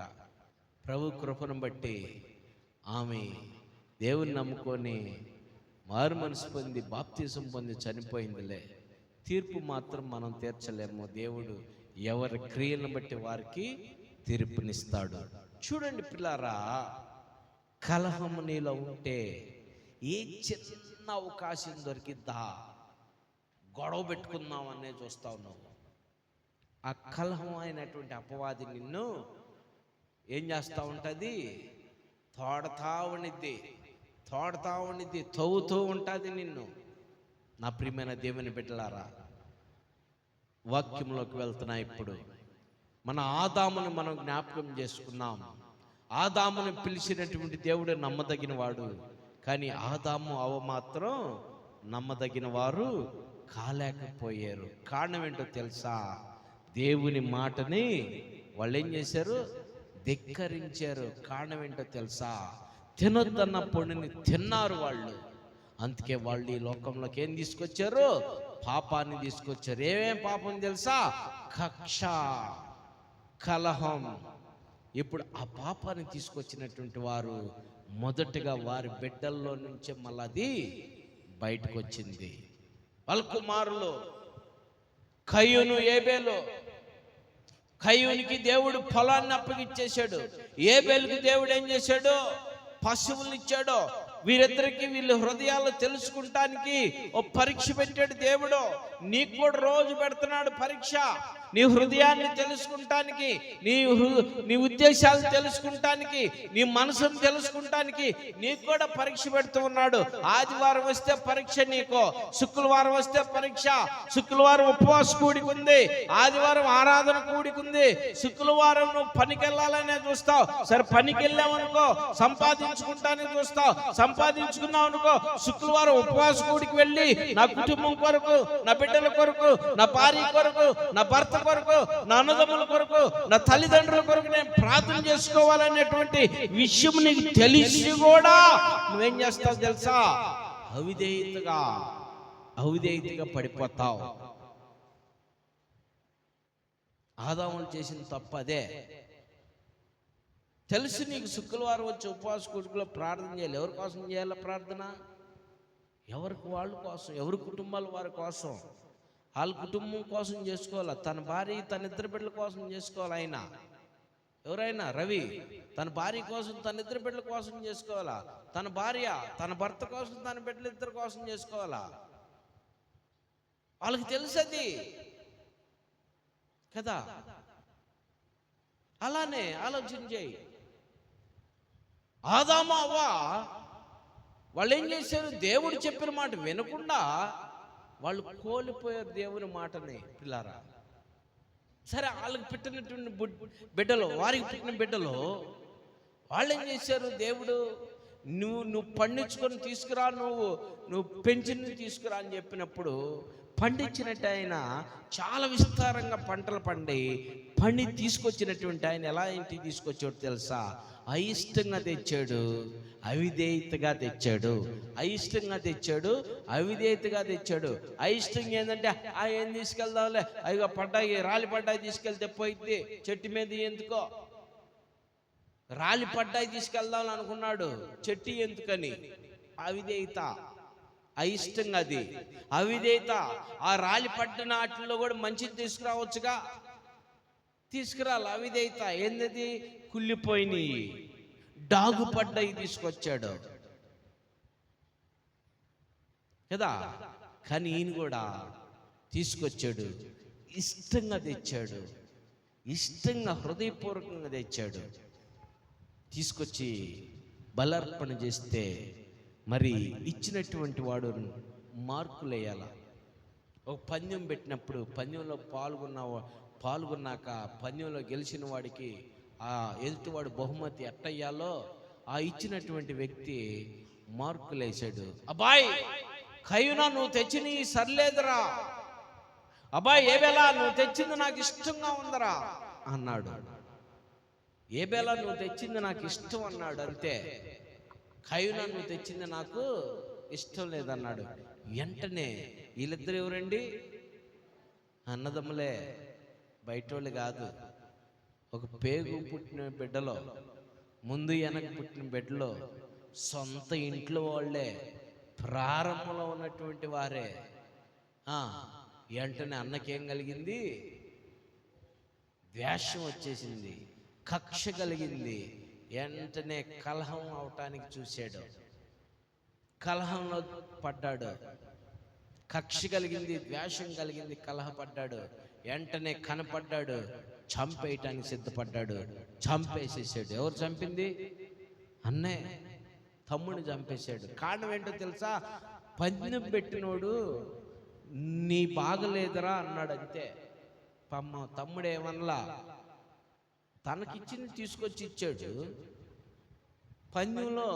[SPEAKER 1] ప్రభు కృపను బట్టి ఆమె దేవుని నమ్ముకొని మారు మనసు పొంది బాప్తిజం పొంది చనిపోయిందిలే. తీర్పు మాత్రం మనం తీర్చలేము. దేవుడు ఎవరి క్రియలను బట్టి వారికి తీర్పునిస్తాడు. చూడండి పిల్లారా, కలహము నీలో ఉంటే ఏ చిన్న అవకాశం దొరికిద్దా గొడవ పెట్టుకుందాం అనే చూస్తా ఉన్నావు. ఆ కలహం అయినటువంటి అపవాది నిన్ను ఏం చేస్తూ ఉంటుంది? తోడుతూ ఉండిద్ది, తవ్వుతూ ఉంటుంది నిన్ను. నా ప్రియమైన దేవుని బిడ్డలారా, వాక్యంలోకి వెళ్తున్నా. ఇప్పుడు మన ఆదాముని మనం జ్ఞాపకం చేసుకున్నాం. ఆదాముని పిలిచినటువంటి దేవుడు నమ్మదగిన వాడు. కానీ ఆదాము అవ మాత్రం నమ్మదగిన వారు కాలేకపోయారు. కారణం ఏంటో తెలుసా? దేవుని మాటని వాళ్ళు ఏం చేశారు? ధిక్కరించారు. కారణం ఏంటో తెలుసా? తినొద్దన్న పొడిని తిన్నారు వాళ్ళు. అందుకే వాళ్ళు ఈ లోకంలోకి ఏం తీసుకొచ్చారు? పాపాన్ని తీసుకొచ్చారు. ఏమేం పాపం తెలుసా? కక్ష, కలహం. ఇప్పుడు ఆ పాపాన్ని తీసుకొచ్చినటువంటి వారు మొదటగా వారి బిడ్డల్లో నుంచే మళ్ళీ అది బయటకు వచ్చింది. వాళ్ళ కుమారులు కయ్యూను ఏబేలు. కయ్యూనికి దేవుడు పొలాన్ని అప్పగిచ్చేశాడు. ఏబేలుకి దేవుడు ఏం చేశాడు? పశువులు ఇచ్చాడు. వీరిద్దరికి వీళ్ళ హృదయాలు తెలుసుకుంటానికి ఓ పరీక్ష పెట్టాడు దేవుడు. నీకు కూడా రోజు పెడుతున్నాడు పరీక్ష. నీ హృదయాన్ని తెలుసుకుంటానికి, నీ ఉద్దేశాలు తెలుసుకుంటానికి, నీ మనసును తెలుసుకుంటానికి నీకు కూడా పరీక్ష పెడుతూ ఉన్నాడు. ఆదివారం వస్తే పరీక్ష నీకు, శుక్రవారం వస్తే పరీక్ష. శుక్రవారం ఉపవాస కూడిక ఉంది, ఆదివారం ఆరాధన కూడిక ఉంది. శుక్రవారం నువ్వు పనికి వెళ్ళాలనే చూస్తావు, సరే పనికి వెళ్ళావనుకో సంపాదించుకుంటానికి చూస్తావు, సంపాదించుకున్నావు అనుకో శుక్రవారం ఉపవాస కూడికి వెళ్ళి నా కుటుంబం కొరకు, నా బిడ్డల కొరకు, నా భార్య కొరకు, నా భర్త కొరకు, నా అన్నదమ్ముల కొరకు, నా తల్లిదండ్రుల కొరకు నేను ప్రార్థన చేసుకోవాలనేటువంటి విషయం నీకు తెలిసి కూడా నువ్వేం చేస్తావు తెలుసా? అవిధేయతగా పడిపోతావు. ఆదాములు చేసిన తప్పు అదే. తెలుసు నీకు శుక్రవారం వచ్చి ఉపవాస కూడికలో ప్రార్థన చేయాలి. ఎవరి కోసం చేయాలి ప్రార్థన? ఎవరికి వాళ్ళ కోసం, ఎవరి కుటుంబాల వారి కోసం. వాళ్ళ కుటుంబం కోసం చేసుకోవాలా, తన భార్య తన ఇద్దరు బిడ్డల కోసం చేసుకోవాలి. ఆయన ఎవరైనా రవి తన భార్య కోసం, తన ఇద్దరు బిడ్డల కోసం చేసుకోవాలా. తన భార్య తన భర్త కోసం, తన బిడ్డల ఇద్దరు కోసం చేసుకోవాలా. వాళ్ళకి తెలుసు అది కదా. అలానే ఆలోచన చేయి. ఆదాము అవ్వ వాళ్ళు ఏం చేశారు? దేవుడు చెప్పిన మాట వినకుండా వాళ్ళు కోల్పోయారు దేవుని మాటని. పిల్లారా, సరే వాళ్ళకి పెట్టినటువంటి బిడ్డలు, వారికి పుట్టిన బిడ్డలు వాళ్ళు ఏం చేశారు? దేవుడు నువ్వు పండించుకొని తీసుకురా, నువ్వు పెంచిన తీసుకురా అని చెప్పినప్పుడు పండించినట్టు ఆయన చాలా విస్తారంగా పంటలు పండి తీసుకొచ్చినటువంటి ఆయన ఎలా ఇంటికి తీసుకొచ్చాడు తెలుసా? అయిష్టంగా తెచ్చాడు, అవిధేయతగా తెచ్చాడు. అయిష్టంగా తెచ్చాడు, అవిధేయతగా తెచ్చాడు. అయిష్టంగా ఏంటంటే ఏం తీసుకెళ్దాంలే, అయ్యో పడ్డాయి, రాలి పడ్డాయి తీసుకెళ్తే పోయిద్ది, చెట్టు మీద ఎందుకో రాలి పడ్డాయి తీసుకెళ్దాం అనుకున్నాడు, చెట్టు ఎందుకని. అవిధేయత, అయిష్టంగా అది అవిధేయత. ఆ రాలి పడ్డ వాటిల్లో కూడా మంచిది తీసుకురావచ్చుగా, తీసుకురాలి. అవిధేయత ఏంది? కుళ్ళిపోయినాయి, డాగు పడ్డాయి తీసుకొచ్చాడు కదా. కానీ ఈయన కూడా తీసుకొచ్చాడు, ఇష్టంగా తెచ్చాడు, ఇష్టంగా హృదయపూర్వకంగా తెచ్చాడు. తీసుకొచ్చి బలర్పణ చేస్తే మరి ఇచ్చినటువంటి వాడు మార్కులు వేయాల. ఒక పందెం పెట్టినప్పుడు పందెంలో పాల్గొన్నాక పందెంలో గెలిచిన వాడికి ఆ ఎదుటివాడు బహుమతి ఎట్టయ్యాలో ఆ ఇచ్చినటువంటి వ్యక్తి మార్కులు వేసాడు. అబ్బాయి కయ్యూనా, నువ్వు తెచ్చిన సర్లేదురా. అబ్బాయి ఏబేలా, నువ్వు తెచ్చింది నాకు ఇష్టంగా ఉందరా అన్నాడు. ఏబేలా, నువ్వు తెచ్చింది నాకు ఇష్టం అన్నాడు. అంతే. కయ్యూనా, నువ్వు తెచ్చింది నాకు ఇష్టం లేదన్నాడు. వెంటనే వీళ్ళిద్దరు ఎవరండి? అన్నదమ్ములే, బయటోళ్ళు కాదు. ఒక పేగు పుట్టిన బిడ్డలో, ముందు వెనక పుట్టిన బిడ్డలో, సొంత ఇంట్లో వాళ్ళే, ప్రారంభంలో ఉన్నటువంటి వారే. వెంటనే అన్నకేం కలిగింది? ద్వేషం వచ్చేసింది, కక్ష కలిగింది. వెంటనే కలహం అవటానికి చూశాడు, కలహంలో పడ్డాడు. కక్ష కలిగింది, ద్వేషం కలిగింది, కలహపడ్డాడు. వెంటనే కనపడ్డాడు, చంపేయటానికి సిద్ధపడ్డాడు. చంపేసేసాడు. ఎవరు చంపింది? అన్నే, తమ్ముడిని చంపేశాడు. కారణం ఏంటో తెలుసా? పందెం పెట్టినోడు నీ బాగలేదురా అన్నాడు. అంతే. తమ్ముడు ఏమనలా, తనకిచ్చింది తీసుకొచ్చి ఇచ్చాడు, పందెంలో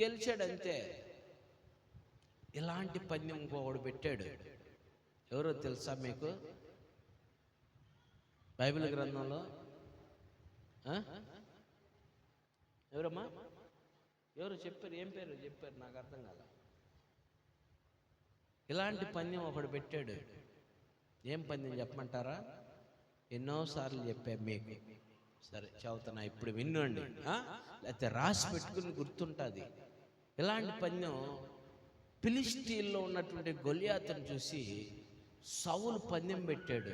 [SPEAKER 1] గెలిచాడు. అంతే. ఇలాంటి పందెం ఇంకొకడు పెట్టాడు. ఎవరో తెలుసా మీకు? బైబిల్ గ్రంథంలో ఎవరమ్మా? ఎవరు చెప్పారు? ఏం పేరు చెప్పారు? నాకు అర్థం కాల. ఇలాంటి పందెం ఒకడు పెట్టాడు. ఏం పందెం చెప్పమంటారా? ఎన్నోసార్లు చెప్పా మీకు. సరే చదువుతున్నా, ఇప్పుడు వినండి. లేకపోతే రాసి పెట్టుకుని గుర్తుంటుంది. ఇలాంటి పందెం ఫిలిష్తీన్లో ఉన్నటువంటి గొలియాతును చూసి సౌలు పందెం పెట్టాడు.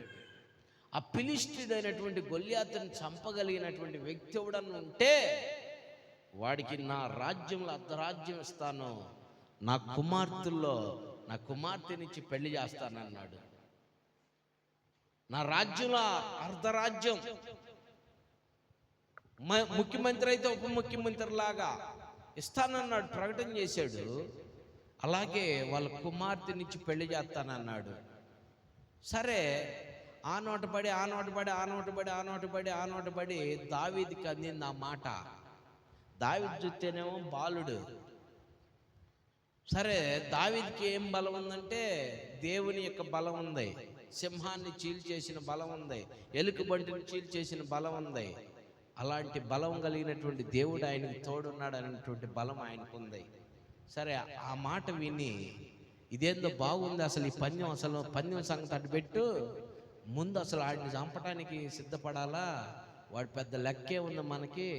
[SPEAKER 1] ఆ ఫిలిష్తీయుడైనటువంటి గొల్యాతుని చంపగలిగినటువంటి వ్యక్తి ఎవడన్నా ఉంటే వాడికి నా రాజ్యంలో అర్ధరాజ్యం ఇస్తాను, నా కుమార్తెల్లో నా కుమార్తెనిచ్చి పెళ్లి చేస్తానన్నాడు. నా రాజ్యంలో అర్ధరాజ్యం, ముఖ్యమంత్రి అయితే ఉప ముఖ్యమంత్రి లాగా ఇస్తానన్నాడు, ప్రకటన చేశాడు. అలాగే వాళ్ళ కుమార్తెనిచ్చి పెళ్లి చేస్తానన్నాడు. సరే, ఆ నోట పడి దావీదుకి అందింది ఆ మాట. దావీదు చూస్తేనేమో బాలుడు. సరే, దావీదుకి ఏం బలం ఉందంటే దేవుని యొక్క బలం ఉంది, సింహాన్ని చీల్చేసిన బలం ఉంది, ఎలుకబంటిని చీల్చేసిన బలం ఉంది. అలాంటి బలం కలిగినటువంటి దేవుడు ఆయనకు తోడున్నాడు అనేటువంటి బలం ఆయనకు ఉంది. సరే, ఆ మాట విని ఇదేందో బాగుంది, అసలు ఈ పందెం సంగతి అటు పెట్టు, ముందు అసలు ఆడిని చంపడానికి సిద్ధపడాలా, వాడు పెద్ద లెక్కే ఉంది మనకి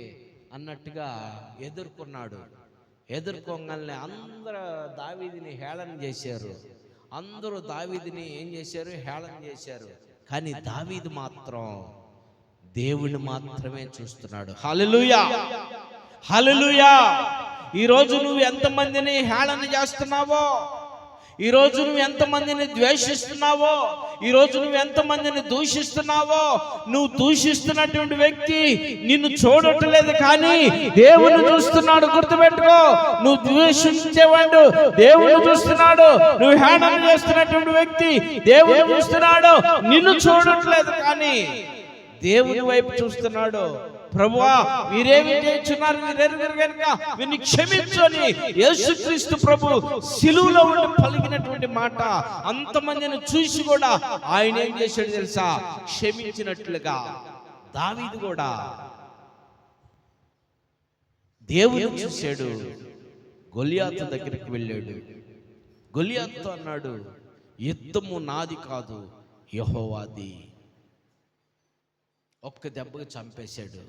[SPEAKER 1] అన్నట్టుగా ఎదుర్కొన్నాడు. ఎదుర్కోగానే అందరూ దావీదుని హేళన చేశారు. అందరూ దావీదుని ఏం చేశారు? హేళన చేశారు. కానీ దావీదు మాత్రం దేవుని మాత్రమే చూస్తున్నాడు. హల్లెలూయా, హల్లెలూయా. ఈరోజు నువ్వు ఎంతమందిని హేళన చేస్తున్నావో, ఈరోజు నువ్వు ఎంతమందిని ద్వేషిస్తున్నావో, ఈరోజు నువ్వు ఎంతమందిని దూషిస్తున్నావో, నువ్వు దూషిస్తున్నటువంటి వ్యక్తి నిన్ను చూడట్లేదు, కానీ దేవుని చూస్తున్నాడు. గుర్తుపెట్టుకో, నువ్వు ద్వేషించేవాడు దేవుని చూస్తున్నాడు, నువ్వు హేళన చేస్తున్నటువంటి వ్యక్తి దేవుని చూస్తున్నాడు. నిన్ను చూడట్లేదు, కానీ దేవుని వైపు చూస్తున్నాడు. ప్రభువా, వీరేమి చేస్తున్నారు, వీరెరుగరు గనుక వీరిని క్షమించని యేసుక్రీస్తు ప్రభు సిలువలో ఉండి పలికినటువంటి మాట అంతమందిని చూసి కూడా ఆయన ఏం చేశాడు తెలుసా? క్షమించినట్లుగా దావీదు కూడా దేవుని చూశాడు. గొల్యాతు దగ్గరికి వెళ్ళాడు. గొల్యాతు అన్నాడు, యుద్ధము నాది కాదు, యెహోవాది. ఒక్క దెబ్బకి చంపేశాడు.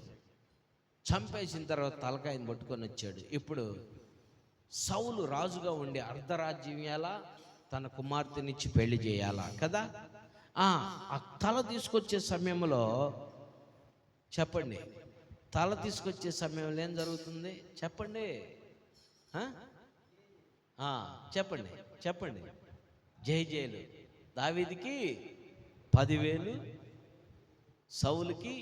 [SPEAKER 1] చంపేసిన తర్వాత తలకాయని పట్టుకొని వచ్చాడు. ఇప్పుడు సౌలు రాజుగా ఉండి అర్ధరాజ్యం ఎలా, తన కుమార్తెనిచ్చి పెళ్లి చేయాలా కదా. ఆ తల తీసుకొచ్చే సమయంలో చెప్పండి, తల తీసుకొచ్చే సమయంలో ఏం జరుగుతుంది చెప్పండి? చెప్పండి చెప్పండి. జైలు. దావీదుకి 10,000, సౌలుకి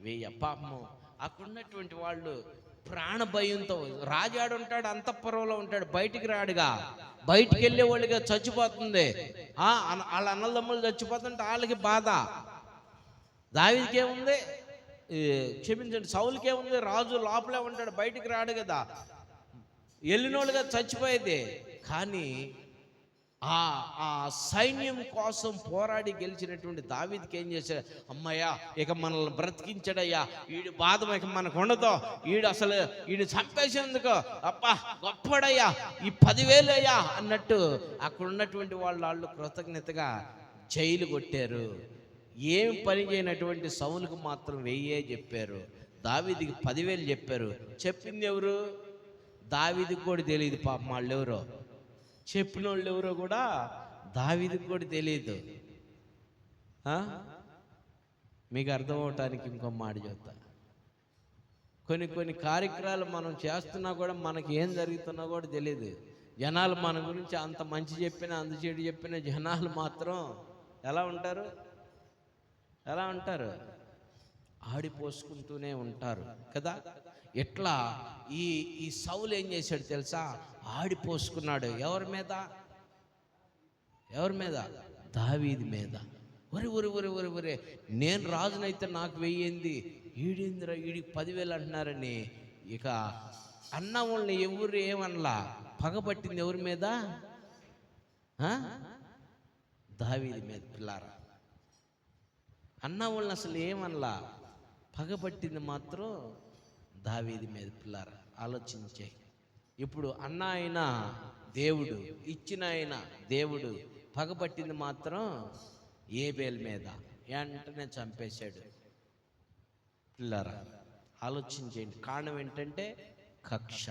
[SPEAKER 1] 1000. పాపము అక్కడున్నటువంటి వాళ్ళు ప్రాణ భయంతో, రాజాడు ఉంటాడు, అంతఃపురంలో ఉంటాడు, బయటికి రాడుగా, బయటికి వెళ్ళే వాళ్ళుగా చచ్చిపోతుంది. వాళ్ళ అన్నదమ్ములు చచ్చిపోతుంటే వాళ్ళకి బాధ. దావీదుకి ఏముంది? క్షమించండి, సౌలుకి ఏముంది? రాజు లోపలే ఉంటాడు, బయటికి రాడు కదా, వెళ్ళినోళ్ళుగా చచ్చిపోయేది. కానీ ఆ సైన్యం కోసం పోరాడి గెలిచినటువంటి దావీదుకి ఏం చేశాడు? అమ్మయ్యా, ఇక మనల్ని బ్రతికించాడయ్యా, వీడి బాధ ఇక మనకు ఉండదు, వీడు చంపేసేందుకు అబ్బా గొప్పడయ్యా, ఈ 10,000 అయ్యా అన్నట్టు అక్కడ ఉన్నటువంటి వాళ్ళు కృతజ్ఞతగా జైలు కొట్టారు. ఏం పని చేయనటువంటి సౌలుకు మాత్రం 1000 చెప్పారు, దావీదుకి 10,000 చెప్పారు. చెప్పింది ఎవరు? దావీదుకి కూడా తెలియదు పాపం, వాళ్ళు ఎవరో చెప్పిన వాళ్ళు ఎవరో కూడా దావీదుకి కూడా తెలియదు. మీకు అర్థం అవటానికి ఇంకో మాట చెప్తా. కొన్ని కార్యక్రమాలు మనం చేస్తున్నా కూడా మనకి ఏం జరుగుతున్నా కూడా తెలియదు. జనాలు మన గురించి అంత మంచి చెప్పినా అంత చెడు చెప్పినా జనాలు మాత్రం ఎలా ఉంటారు? ఆడిపోసుకుంటూనే ఉంటారు కదా. ఎట్లా ఈ సౌలు ఏం చేశాడు తెలుసా? ఆడిపోసుకున్నాడు. ఎవరి మీద? దావీదు మీద. ఒరే, నేను రాజునైతే నాకు 1000, ఈడేందిరా ఈడికి 10,000 అంటున్నారని ఇక అన్న వాళ్ళని ఎవరు ఏమనలా. పగబట్టింది ఎవరి మీద? దావీదు మీద. పిల్లారా, అన్న వాళ్ళని అసలు ఏమనలా, పగబట్టింది మాత్రం దావీదు మీద. పిల్లారా, ఆలోచించే. ఇప్పుడు అన్న అయినా దేవుడు, ఇచ్చిన ఆయన దేవుడు, పగబట్టింది మాత్రం ఏబేల్ మీద. వెంటనే చంపేశాడు. పిల్లారా, ఆలోచించేయండి. కారణం ఏంటంటే కక్ష.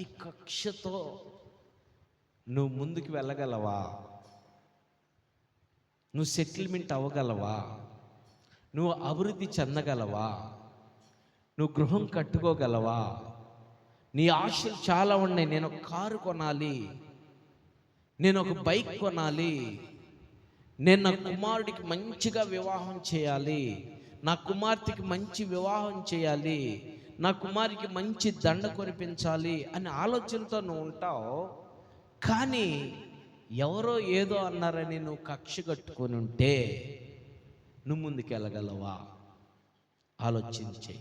[SPEAKER 1] ఈ కక్షతో నువ్వు ముందుకు వెళ్ళగలవా? నువ్వు సెటిల్మెంట్ అవ్వగలవా? నువ్వు అభివృద్ధి చెందగలవా? నువ్వు గృహం కట్టుకోగలవా? నీ ఆశలు చాలా ఉన్నాయి. నేను ఒక కారు కొనాలి, నేను ఒక బైక్ కొనాలి, నేను నా కుమారుడికి మంచిగా వివాహం చేయాలి, నా కుమార్తెకి మంచి వివాహం చేయాలి, నా కుమారుడికి మంచి దండ కొనిపించాలి అనే ఆలోచనతో నువ్వు ఉంటావు. కానీ ఎవరో ఏదో అన్నారని నువ్వు కక్ష కట్టుకొని ఉంటే నువ్వు ముందుకు వెళ్ళగలవా? ఆలోచించే.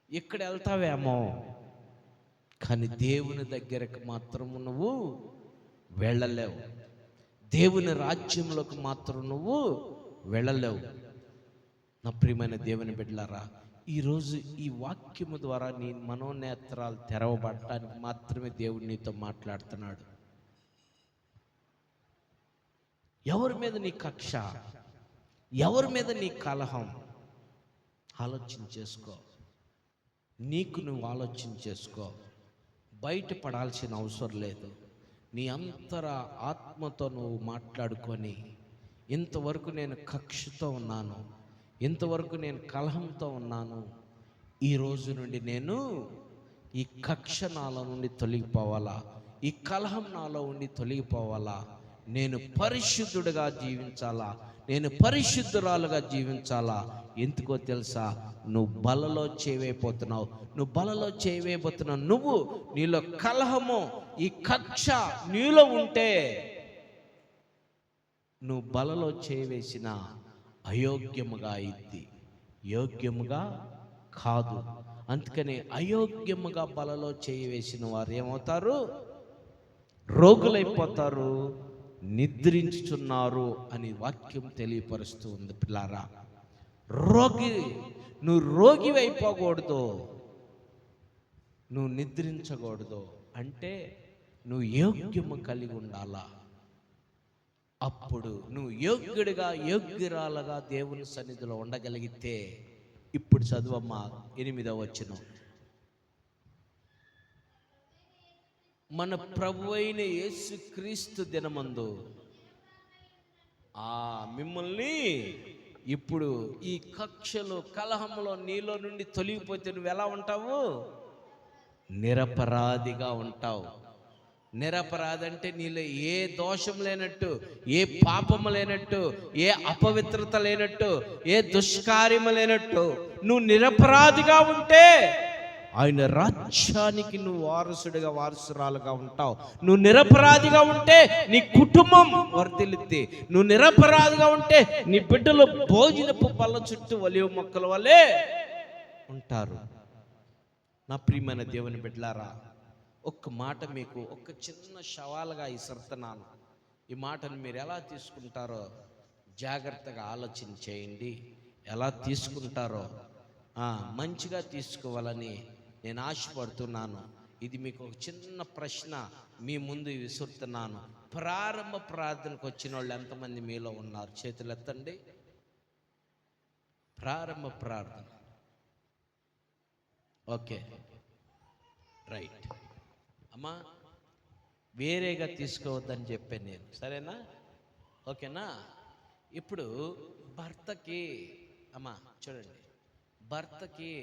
[SPEAKER 1] ఇక్కడ వెళ్తావేమో, కానీ దేవుని దగ్గరకు మాత్రము నువ్వు వెళ్ళలేవు. దేవుని రాజ్యంలోకి మాత్రం నువ్వు వెళ్ళలేవు. నా ప్రియమైన దేవుని బిడ్డలారా, ఈరోజు ఈ వాక్యము ద్వారా నీ మనోనేత్రాలు తెరవబడటానికి మాత్రమే దేవుడు నీతో మాట్లాడుతున్నాడు. ఎవరి మీద నీ కక్ష? ఎవరి మీద నీ కలహం? ఆలోచన చేసుకో. నీకు నువ్వు ఆలోచన చేసుకో. బయటపడాల్సిన అవసరం లేదు. నీ అంతర ఆత్మతో నువ్వు మాట్లాడుకొని, ఇంతవరకు నేను కక్షతో ఉన్నాను, ఇంతవరకు నేను కలహంతో ఉన్నాను, ఈ రోజు నుండి నేను ఈ కక్ష నాలో నుండి తొలగిపోవాలా, ఈ కలహం నాలో ఉండి తొలగిపోవాలా, నేను పరిశుద్ధుడిగా జీవించాలా, నేను పరిశుద్ధురాలుగా జీవించాలా. ఎందుకో తెలుసా? నువ్వు బలలో చేయవైపోతున్నావు. నువ్వు బలలో చేయవైపోతున్నావు. నువ్వు నీలో కలహము, ఈ కక్ష నీలో ఉంటే నువ్వు బలలో చేయవేసిన అయోగ్యముగా అయింది, యోగ్యముగా కాదు. అందుకని అయోగ్యముగా బలలో చేయవేసిన వారు ఏమవుతారు? రోగులైపోతారు, నిద్రించుచున్నారు అని వాక్యం తెలియపరుస్తూ ఉంది. పిల్లారా, నువ్వు రోగి అయిపోకూడదు, నువ్వు నిద్రించకూడదు. అంటే నువ్వు యోగ్యము కలిగి ఉండాలా. అప్పుడు నువ్వు యోగ్యుడిగా, యోగ్యురాలుగా దేవుని సన్నిధిలో ఉండగలిగితే, ఇప్పుడు చదువమ్మా 8వ వచనం. మన ప్రభువైన యేసుక్రీస్తు దినమందు మిమ్మల్ని ఇప్పుడు ఈ కక్షలో, కలహంలో నీలో నుండి తొలగిపోతే నువ్వు ఎలా ఉంటావు? నిరపరాధిగా ఉంటావు. నిరపరాధి అంటే నీలో ఏ దోషం లేనట్టు, ఏ పాపము లేనట్టు, ఏ అపవిత్రత లేనట్టు, ఏ దుష్కార్యము లేనట్టు నువ్వు నిరపరాధిగా ఉంటే ఆయన రాజ్యానికి నువ్వు వారసుడిగా, వారసురాలుగా ఉంటావు. నువ్వు నిరపరాధిగా ఉంటే నీ కుటుంబం వర్ధిల్లుద్ది. నువ్వు నిరపరాధిగా ఉంటే నీ బిడ్డలు భోజనపు పళ్ళ చుట్టూ ఒలీవ మొక్కల వలె ఉంటారు. నా ప్రియమైన దేవుని బిడ్డలారా, ఒక్క మాట మీకు ఒక చిన్న సవాలుగా ఇస్తున్నాను. ఈ మాటను మీరు ఎలా తీసుకుంటారో జాగ్రత్తగా ఆలోచన చేయండి. ఎలా తీసుకుంటారో మంచిగా తీసుకోవాలని నేను ఆశపడుతున్నాను. ఇది మీకు ఒక చిన్న ప్రశ్న మీ ముందు విసురుతున్నాను. ప్రారంభ ప్రార్థనకు వచ్చిన వాళ్ళు ఎంతమంది మీలో ఉన్నారు? చేతులు ఎత్తండి. ప్రారంభ ప్రార్థన. ఓకే, రైట్ అమ్మా. వేరేగా తీసుకోవద్దని చెప్పాను నేను, సరేనా? ఓకేనా? ఇప్పుడు భర్తకి, అమ్మా చూడండి, భర్తకి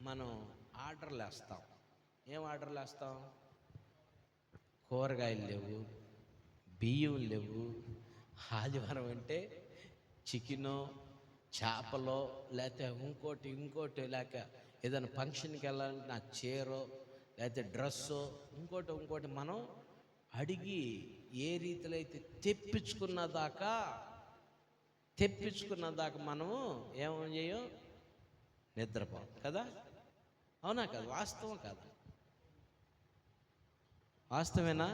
[SPEAKER 1] మనం ఆర్డర్లు వేస్తాం. ఏం ఆర్డర్లు వేస్తాం? కూరగాయలు లేవు, బియ్యం లేవు, ఆదివారం అంటే చికెనో, చేపలో, లేకపోతే ఇంకోటి లేక ఏదైనా ఫంక్షన్కి వెళ్ళాలంటే నా చీరో, లేకపోతే డ్రెస్సో, ఇంకోటి మనం అడిగి ఏ రీతిలో అయితే తెప్పించుకున్న దాకా మనము ఏమని చేయం? నిద్రపోం కదా? అవునా కదా? వాస్తవం కాదు? వాస్తవేనా?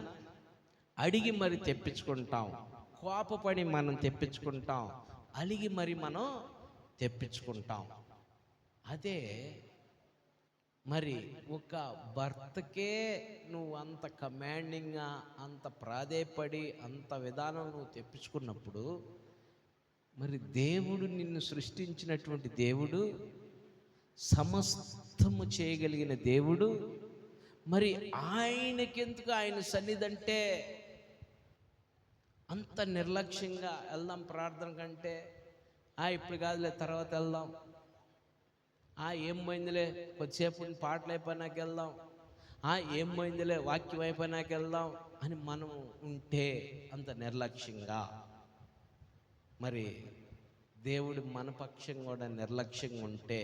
[SPEAKER 1] అడిగి మరి తెప్పించుకుంటాం, కోపపడి మనం తెప్పించుకుంటాం, అలిగి మరి మనం తెప్పించుకుంటాం. అదే మరి ఒక భర్తకే నువ్వు అంత కమాండింగ్గా, అంత ప్రాధేయపడి, అంత విధానం నువ్వు తెప్పించుకున్నప్పుడు, మరి దేవుడు నిన్ను సృష్టించినటువంటి దేవుడు, సమస్తము చేయగలిగిన దేవుడు, మరి ఆయనకెందుకు ఆయన సన్నిధి అంటే అంత నిర్లక్ష్యంగా వెళ్దాం ప్రార్థన కంటే, ఇప్పుడు కాదులే తర్వాత వెళ్దాం, ఏం పోయిందిలే కొద్దిసేపు పాటలు అయిపోయినాక వెళ్దాం, ఏం పోయిందిలే వాక్యం అయిపోయినాక వెళ్దాం అని మనం ఉంటే, అంత నిర్లక్ష్యంగా, మరి దేవుడు మన పక్షం కూడా నిర్లక్ష్యంగా ఉంటే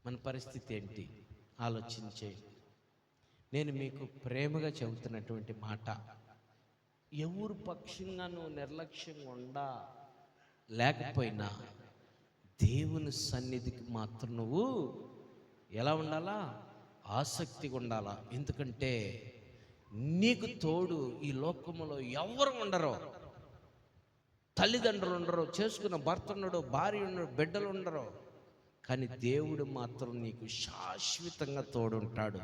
[SPEAKER 1] మన పరిస్థితి ఏంటి ఆలోచించే. నేను మీకు ప్రేమగా చెబుతున్నటువంటి మాట, ఎవరు పక్షంగా నువ్వు నిర్లక్ష్యంగా ఉండా లేకపోయినా దేవుని సన్నిధికి మాత్రం నువ్వు ఎలా ఉండాలా? ఆసక్తిగా ఉండాలా. ఎందుకంటే నీకు తోడు ఈ లోకంలో ఎవరు ఉండరు. తల్లిదండ్రులు ఉండరు, చేసుకున్న భర్త ఉండడు, భార్య ఉండడు, బిడ్డలు ఉండరు. కానీ దేవుడు మాత్రం నీకు శాశ్వతంగా తోడుంటాడు.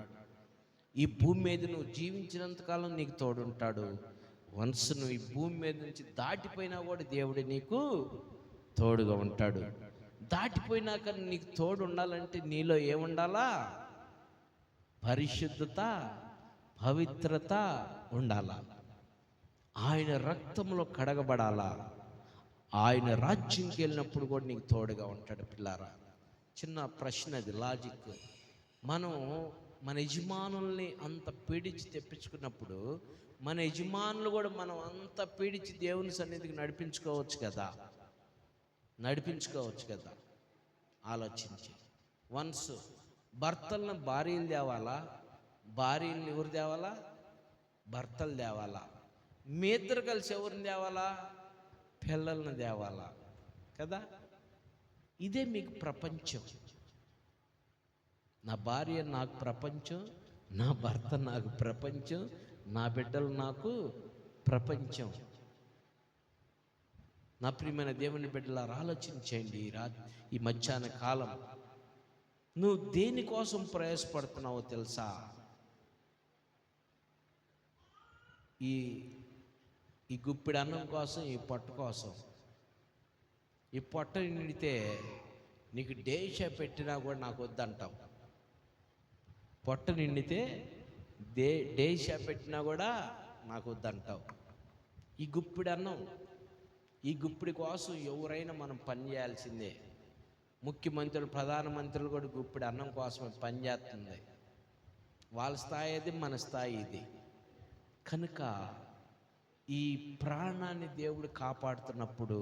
[SPEAKER 1] ఈ భూమి మీద నువ్వు జీవించినంతకాలం నీకు తోడుంటాడు. వన్స్ నువ్వు ఈ భూమి మీద నుంచి దాటిపోయినా కూడా దేవుడు నీకు తోడుగా ఉంటాడు. దాటిపోయినాక నీకు తోడు ఉండాలంటే నీలో ఏముండాలా? పరిశుద్ధత, పవిత్రత ఉండాలా. ఆయన రక్తంలో కడగబడాలా. ఆయన రాజ్యంకి వెళ్ళినప్పుడు కూడా నీకు తోడుగా ఉంటాడు. పిల్లారా, చిన్న ప్రశ్న, అది లాజిక్. మనం మన యజమానుల్ని అంత పీడించి తెప్పించుకున్నప్పుడు మన యజమానులు కూడా మనం అంత పీడించి దేవుని సన్నిధికి నడిపించుకోవచ్చు కదా. ఆలోచించి. వన్స్ భర్తలను భార్యలు తేవాలా, భార్యలను ఎవరు తేవాలా? భర్తలు తేవాలా. మీ ఇద్దరు కలిసి ఎవరిని తేవాలా? పిల్లలను తేవాలా కదా. ఇదే మీకు ప్రపంచం. నా భార్య నాకు ప్రపంచం, నా భర్త నాకు ప్రపంచం, నా బిడ్డలు నాకు ప్రపంచం. నా ప్రియమైన దేవుని బిడ్డలారా, ఆలోచించండి. ఈ మధ్యాహ్న కాలం నువ్వు దేనికోసం ప్రయాసపడుతున్నావో తెలుసా? ఈ గుప్పిడి అన్నం కోసం, ఈ పొట్ట కోసం. ఈ పొట్ట నిండితే నీకు డేష పెట్టినా కూడా నాకు వద్దంటావు. పొట్ట నిండితే డేష పెట్టినా కూడా నాకు వద్దంటావు. ఈ గుప్పిడి అన్నం, ఈ గుప్పిడి కోసం ఎవరైనా మనం పని చేయాల్సిందే. ముఖ్యమంత్రులు, ప్రధానమంత్రులు కూడా గుప్పిడి అన్నం కోసమే పనిచేస్తుంది. వాళ్ళ స్థాయి అది, మన స్థాయి ఇది. కనుక ఈ ప్రాణాన్ని దేవుడు కాపాడుతున్నప్పుడు,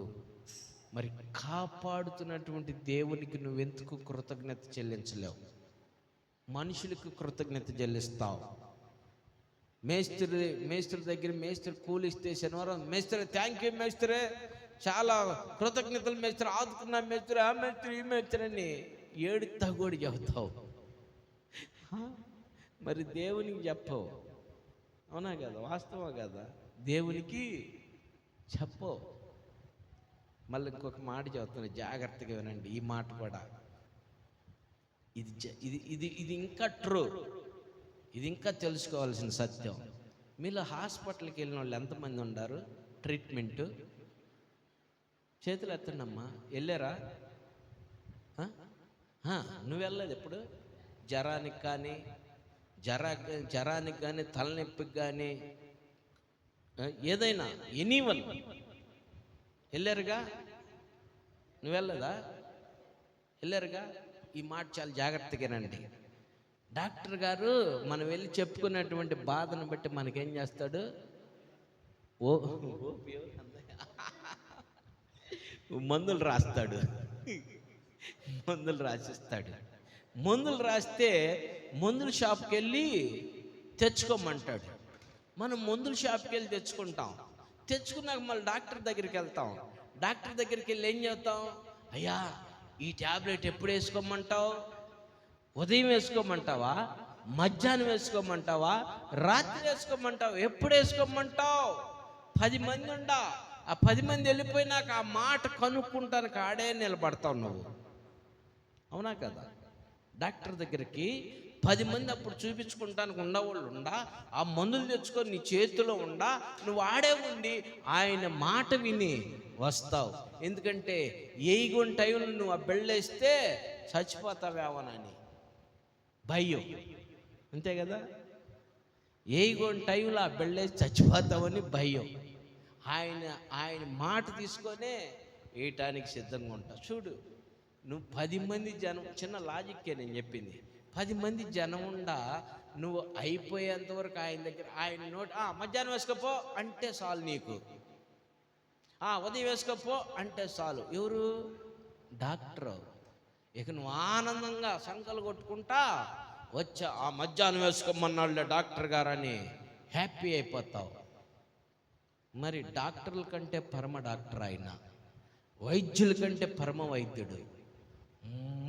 [SPEAKER 1] మరి కాపాడుతున్నటువంటి దేవునికి నువ్వెందుకు కృతజ్ఞత చెల్లించలేవు? మనుషులకు కృతజ్ఞత చెల్లిస్తావు. మేస్త్రి దగ్గర మేస్త్రి కూలిస్తే శనివారం, మేస్త్రి థ్యాంక్ యూ మేస్త్రి, చాలా కృతజ్ఞతలు మేస్త్రి, ఆదుకున్నా మేస్త్రి, ఆ మేస్త్రి, ఈ మేస్త్రి అని ఏడుతా కూడా చెబుతావు. మరి దేవునికి చెప్పవు. అవునా కదా? వాస్తవం కదా? దేవునికి చెప్పవు. మళ్ళీ ఇంకొక మాట చెబుతున్నా, జాగ్రత్తగా వినండి. ఈ మాట కూడా ఇది ఇంకా ట్రూ, ఇది ఇంకా తెలుసుకోవాల్సిన సత్యం. మీలో హాస్పిటల్కి వెళ్ళిన వాళ్ళు ఎంతమంది ఉన్నారు? ట్రీట్మెంటు చేతులు ఎత్తండమ్మా. వెళ్ళారా? నువ్వు వెళ్ళలేదు ఎప్పుడు? జ్వరానికి కానీ, జ్వరానికి కానీ, తలనొప్పికి కానీ, ఏదైనా ఎనీవన్ వెళ్ళారుగా? నువ్వు వెళ్ళదా? వెళ్ళారుగా? ఈ మాట చాలా జాగ్రత్తగానండి. డాక్టర్ గారు మనం వెళ్ళి చెప్పుకున్నటువంటి బాధను బట్టి మనకేం చేస్తాడు? మందులు రాస్తాడు, మందులు రాసిస్తాడు. మందులు రాస్తే మందుల షాప్కి వెళ్ళి తెచ్చుకోమంటాడు. మనం మందుల షాప్కి వెళ్ళి తెచ్చుకుంటాం. తెచ్చుకున్నాక మళ్ళీ డాక్టర్ దగ్గరికి వెళ్తాం. డాక్టర్ దగ్గరికి వెళ్ళి ఏం చేస్తాం? అయ్యా, ఈ ట్యాబ్లెట్ ఎప్పుడు వేసుకోమంటావు? ఉదయం వేసుకోమంటావా? మధ్యాహ్నం వేసుకోమంటావా? రాత్రి వేసుకోమంటావు? ఎప్పుడు వేసుకోమంటావు? 10 మంది ఉండా, ఆ 10 మంది వెళ్ళిపోయినాక ఆ మాట కనుక్కుంటానికి ఆడే నిలబడతావు నువ్వు. అవునా కదా? డాక్టర్ దగ్గరికి 10 మంది అప్పుడు చూపించుకుంటానికి ఉండవాళ్ళు ఉండా, ఆ మందులు తెచ్చుకొని నీ చేతిలో ఉండా, నువ్వు ఆడే ఉండి ఆయన మాట విని వస్తావు. ఎందుకంటే ఏయిగొని టైంలో నువ్వు ఆ బెళ్ళేస్తే చచ్చిపోతావేమోనని భయం. అంతే కదా? ఏయిగొని టైంలో ఆ బెళ్ళేసి చచ్చిపోతావని భయం. ఆయన మాట తీసుకొనే వేయటానికి సిద్ధంగా ఉంటా. చూడు, నువ్వు 10 మంది జనం, చిన్న లాజిక్కే నేను చెప్పింది, 10 మంది జనం ఉండా నువ్వు అయిపోయేంత వరకు ఆయన దగ్గర ఆయన మధ్యాహ్నం వేసుకోపో అంటే చాలు, నీకు ఉదయం వేసుకోపో అంటే చాలు. ఎవరు? డాక్టర్. ఇక నువ్వు ఆనందంగా సంకలు కొట్టుకుంటా వచ్చా మధ్యాహ్నం వేసుకోమన్నాళ్ళే డాక్టర్ గారని హ్యాపీ అయిపోతావు. మరి డాక్టర్ల కంటే పరమ డాక్టర్ ఆయన, వైద్యుల కంటే పరమ వైద్యుడు.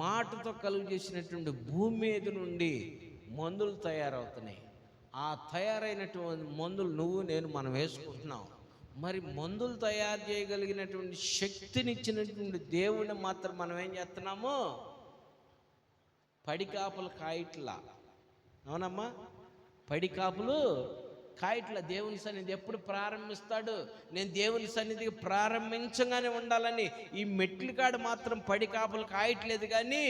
[SPEAKER 1] మాటతో కలుగు చేసినటువంటి భూమి మీద నుండి మందులు తయారవుతున్నాయి. ఆ తయారైనటువంటి మందులు నువ్వు నేను మనం వేసుకుంటున్నాం. మరి మందులు తయారు చేయగలిగినటువంటి శక్తినిచ్చినటువంటి దేవుడిని మాత్రం మనం ఏం చేస్తున్నాము? పడికాపులు కాయట్లా. అవునమ్మా, పడికాపులు కాయట్లా. దేవుని సన్నిధి ఎప్పుడు ప్రారంభిస్తాడు? నేను దేవుని సన్నిధికి ప్రారంభించగానే ఉండాలని ఈ మెట్ల కాడ మాత్రం పడికాపులు కాయట్లేదు, కానీ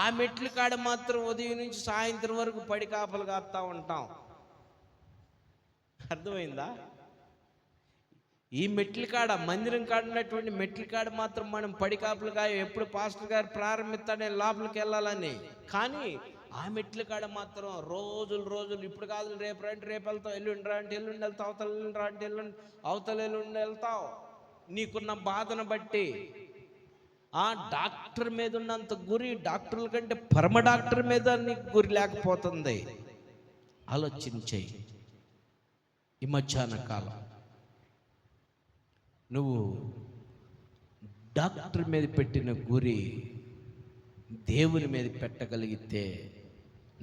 [SPEAKER 1] ఆ మెట్ల కాడ మాత్రం ఉదయం నుంచి సాయంత్రం వరకు పడికాపులు కాస్తా ఉంటాం. అర్థమైందా? ఈ మెట్ల కాడ, మందిరం కాడ ఉన్నటువంటి మెట్ల కాడ మాత్రం మనం పడికాపులుగా ఎప్పుడు పాస్టర్ గారు ప్రారంభిస్తాడే లోపలికి వెళ్ళాలని, కానీ ఆ మెట్ల కాడ మాత్రం రోజులు ఇప్పుడు కాదు, రేపు రండి రేపు వెళ్తావు, ఎల్లుండి రా అంటే ఎల్లుండి వెళ్తావు, అవతల ఎల్లుండి రా అంటే అవతల ఎల్లుండి వెళ్తావు. నీకున్న బాధను బట్టి ఆ డాక్టర్ మీద ఉన్నంత గురి డాక్టర్ల కంటే పరమ డాక్టర్ మీద నీకు గురి లేకపోతుంది. ఆలోచించేయి. ఈ మధ్యాహ్న కాలం నువ్వు డాక్టర్ మీద పెట్టిన గురి దేవుని మీద పెట్టగలిగితే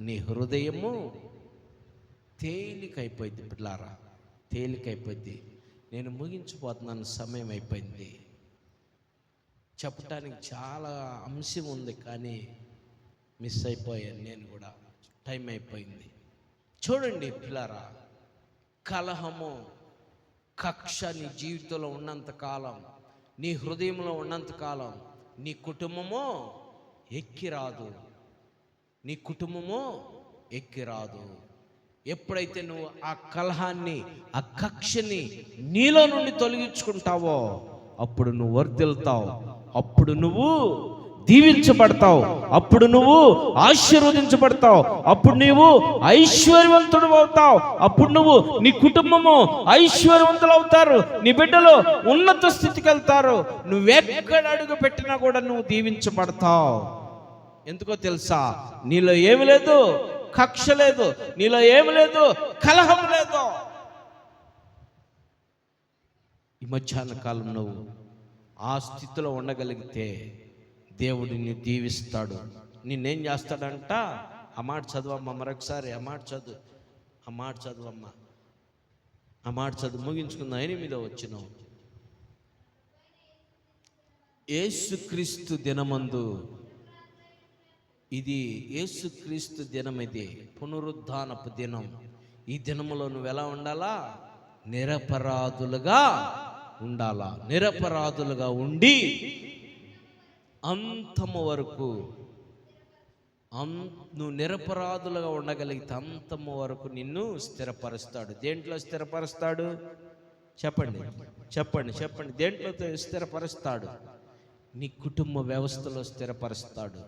[SPEAKER 1] నీ హృదయము తేలికైపోయింది. పిల్లారా, తేలికైపోయింది. నేను ముగించిపోతున్నాను, సమయం అయిపోయింది. చెప్పటానికి చాలా అంశం ఉంది, కానీ మిస్ అయిపోయాను నేను కూడా. టైం అయిపోయింది. చూడండి పిల్లారా, కలహము, కక్ష నీ జీవితంలో ఉన్నంతకాలం, నీ హృదయంలో ఉన్నంతకాలం నీ కుటుంబము ఎక్కిరాదు. నీ కుటుంబము ఎక్కిరాదు. ఎప్పుడైతే నువ్వు ఆ కలహాన్ని, ఆ కక్షని నీలో నుండి తొలగించుకుంటావో అప్పుడు నువ్వు వర్ధిల్లుతావు, అప్పుడు నువ్వు దీవించబడతావు, అప్పుడు నువ్వు ఆశీర్వదించబడతావు, అప్పుడు నువ్వు ఐశ్వర్యవంతుడు అవుతావు, అప్పుడు నువ్వు నీ కుటుంబము ఐశ్వర్యవంతులు అవుతారు, నీ బిడ్డలు ఉన్నత స్థితికి వెళ్తారు. నువ్వెక్కడ అడుగు పెట్టినా కూడా నువ్వు దీవించబడతావు. ఎందుకో తెలుసా? నీలో ఏమి లేదు, కక్ష లేదు, నీలో ఏమి లేదు, కలహం లేదు. ఈ మధ్యాహ్న కాలం నువ్వు ఆ స్థితిలో ఉండగలిగితే దేవుడిని దీవిస్తాడు. నిన్నేం చేస్తాడంట? ఆ మాట చదువమ్మా, మరొకసారి ఆ మాట చదువమ్మా, ఆ మాట చదువు. ముగించుకుందాం. 8వ వచనం. యేసుక్రీస్తు దినమందు, ఇది యేసుక్రీస్తు దినం, ఇది పునరుద్ధానపు దినం. ఈ దినములో నువ్వు ఎలా ఉండాలా? నిరపరాధులుగా ఉండాలా. నిరపరాధులుగా ఉండి అంతము వరకు, నువ్వు నిరపరాధులుగా ఉండగలిగితే అంతము వరకు నిన్ను స్థిరపరుస్తాడు. దేంట్లో స్థిరపరుస్తాడు? చెప్పండి. దేంట్లో స్థిరపరుస్తాడు? నీ కుటుంబ వ్యవస్థలో స్థిరపరుస్తాడు.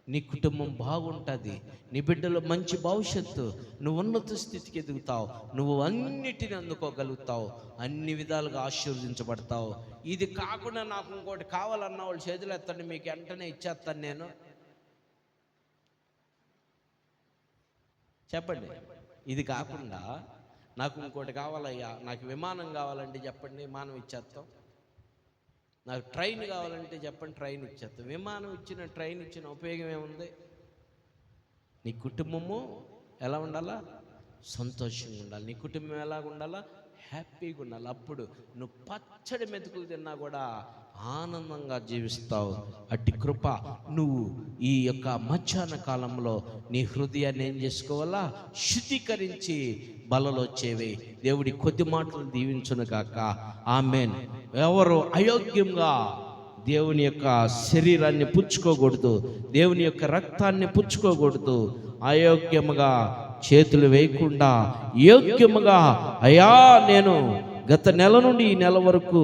[SPEAKER 1] నీ కుటుంబం బాగుంటుంది, నీ బిడ్డలో మంచి భవిష్యత్తు, నువ్వు ఉన్నత స్థితికి ఎదుగుతావు, నువ్వు అన్నిటిని అందుకోగలుగుతావు, అన్ని విధాలుగా ఆశీర్వదించబడతావు. ఇది కాకుండా నాకు ఇంకోటి కావాలన్న వాళ్ళు చేతులు ఎత్తండి, మీకు వెంటనే ఇచ్చేస్తాను నేను. చెప్పండి. ఇది కాకుండా నాకు ఇంకోటి కావాలయ్యా, నాకు విమానం కావాలంటే చెప్పండి, విమానం ఇచ్చేస్తాం. నాకు ట్రైన్ కావాలంటే చెప్పండి, ట్రైన్ ఇచ్చేస్తాం. విమానం ఇచ్చిన, ట్రైన్ ఇచ్చిన ఉపయోగం ఏముంది? నీ కుటుంబము ఎలా ఉండాలా? సంతోషంగా ఉండాలి. నీ కుటుంబం ఎలాగ ఉండాలా? హ్యాపీగా ఉండాలి. అప్పుడు నువ్వు పచ్చడి మెతుకులు తిన్నా కూడా ఆనందంగా జీవిస్తావు. అట్టి కృప నువ్వు ఈ యొక్క మధ్యాహ్న కాలంలో నీ హృదయాన్ని ఏం చేసుకోవాలా? శుద్ధీకరించి బలలో చేవే. దేవుడి కొద్ది మాటలు దీవించును గాక. ఆమేన్. ఎవరు అయోగ్యంగా దేవుని యొక్క శరీరాన్ని పుచ్చుకోకూడదు, దేవుని యొక్క రక్తాన్ని పుచ్చుకోకూడదు. అయోగ్యముగా చేతులు వేయకుండా యోగ్యముగా, అయ్యా నేను గత నెల నుండి ఈ నెల వరకు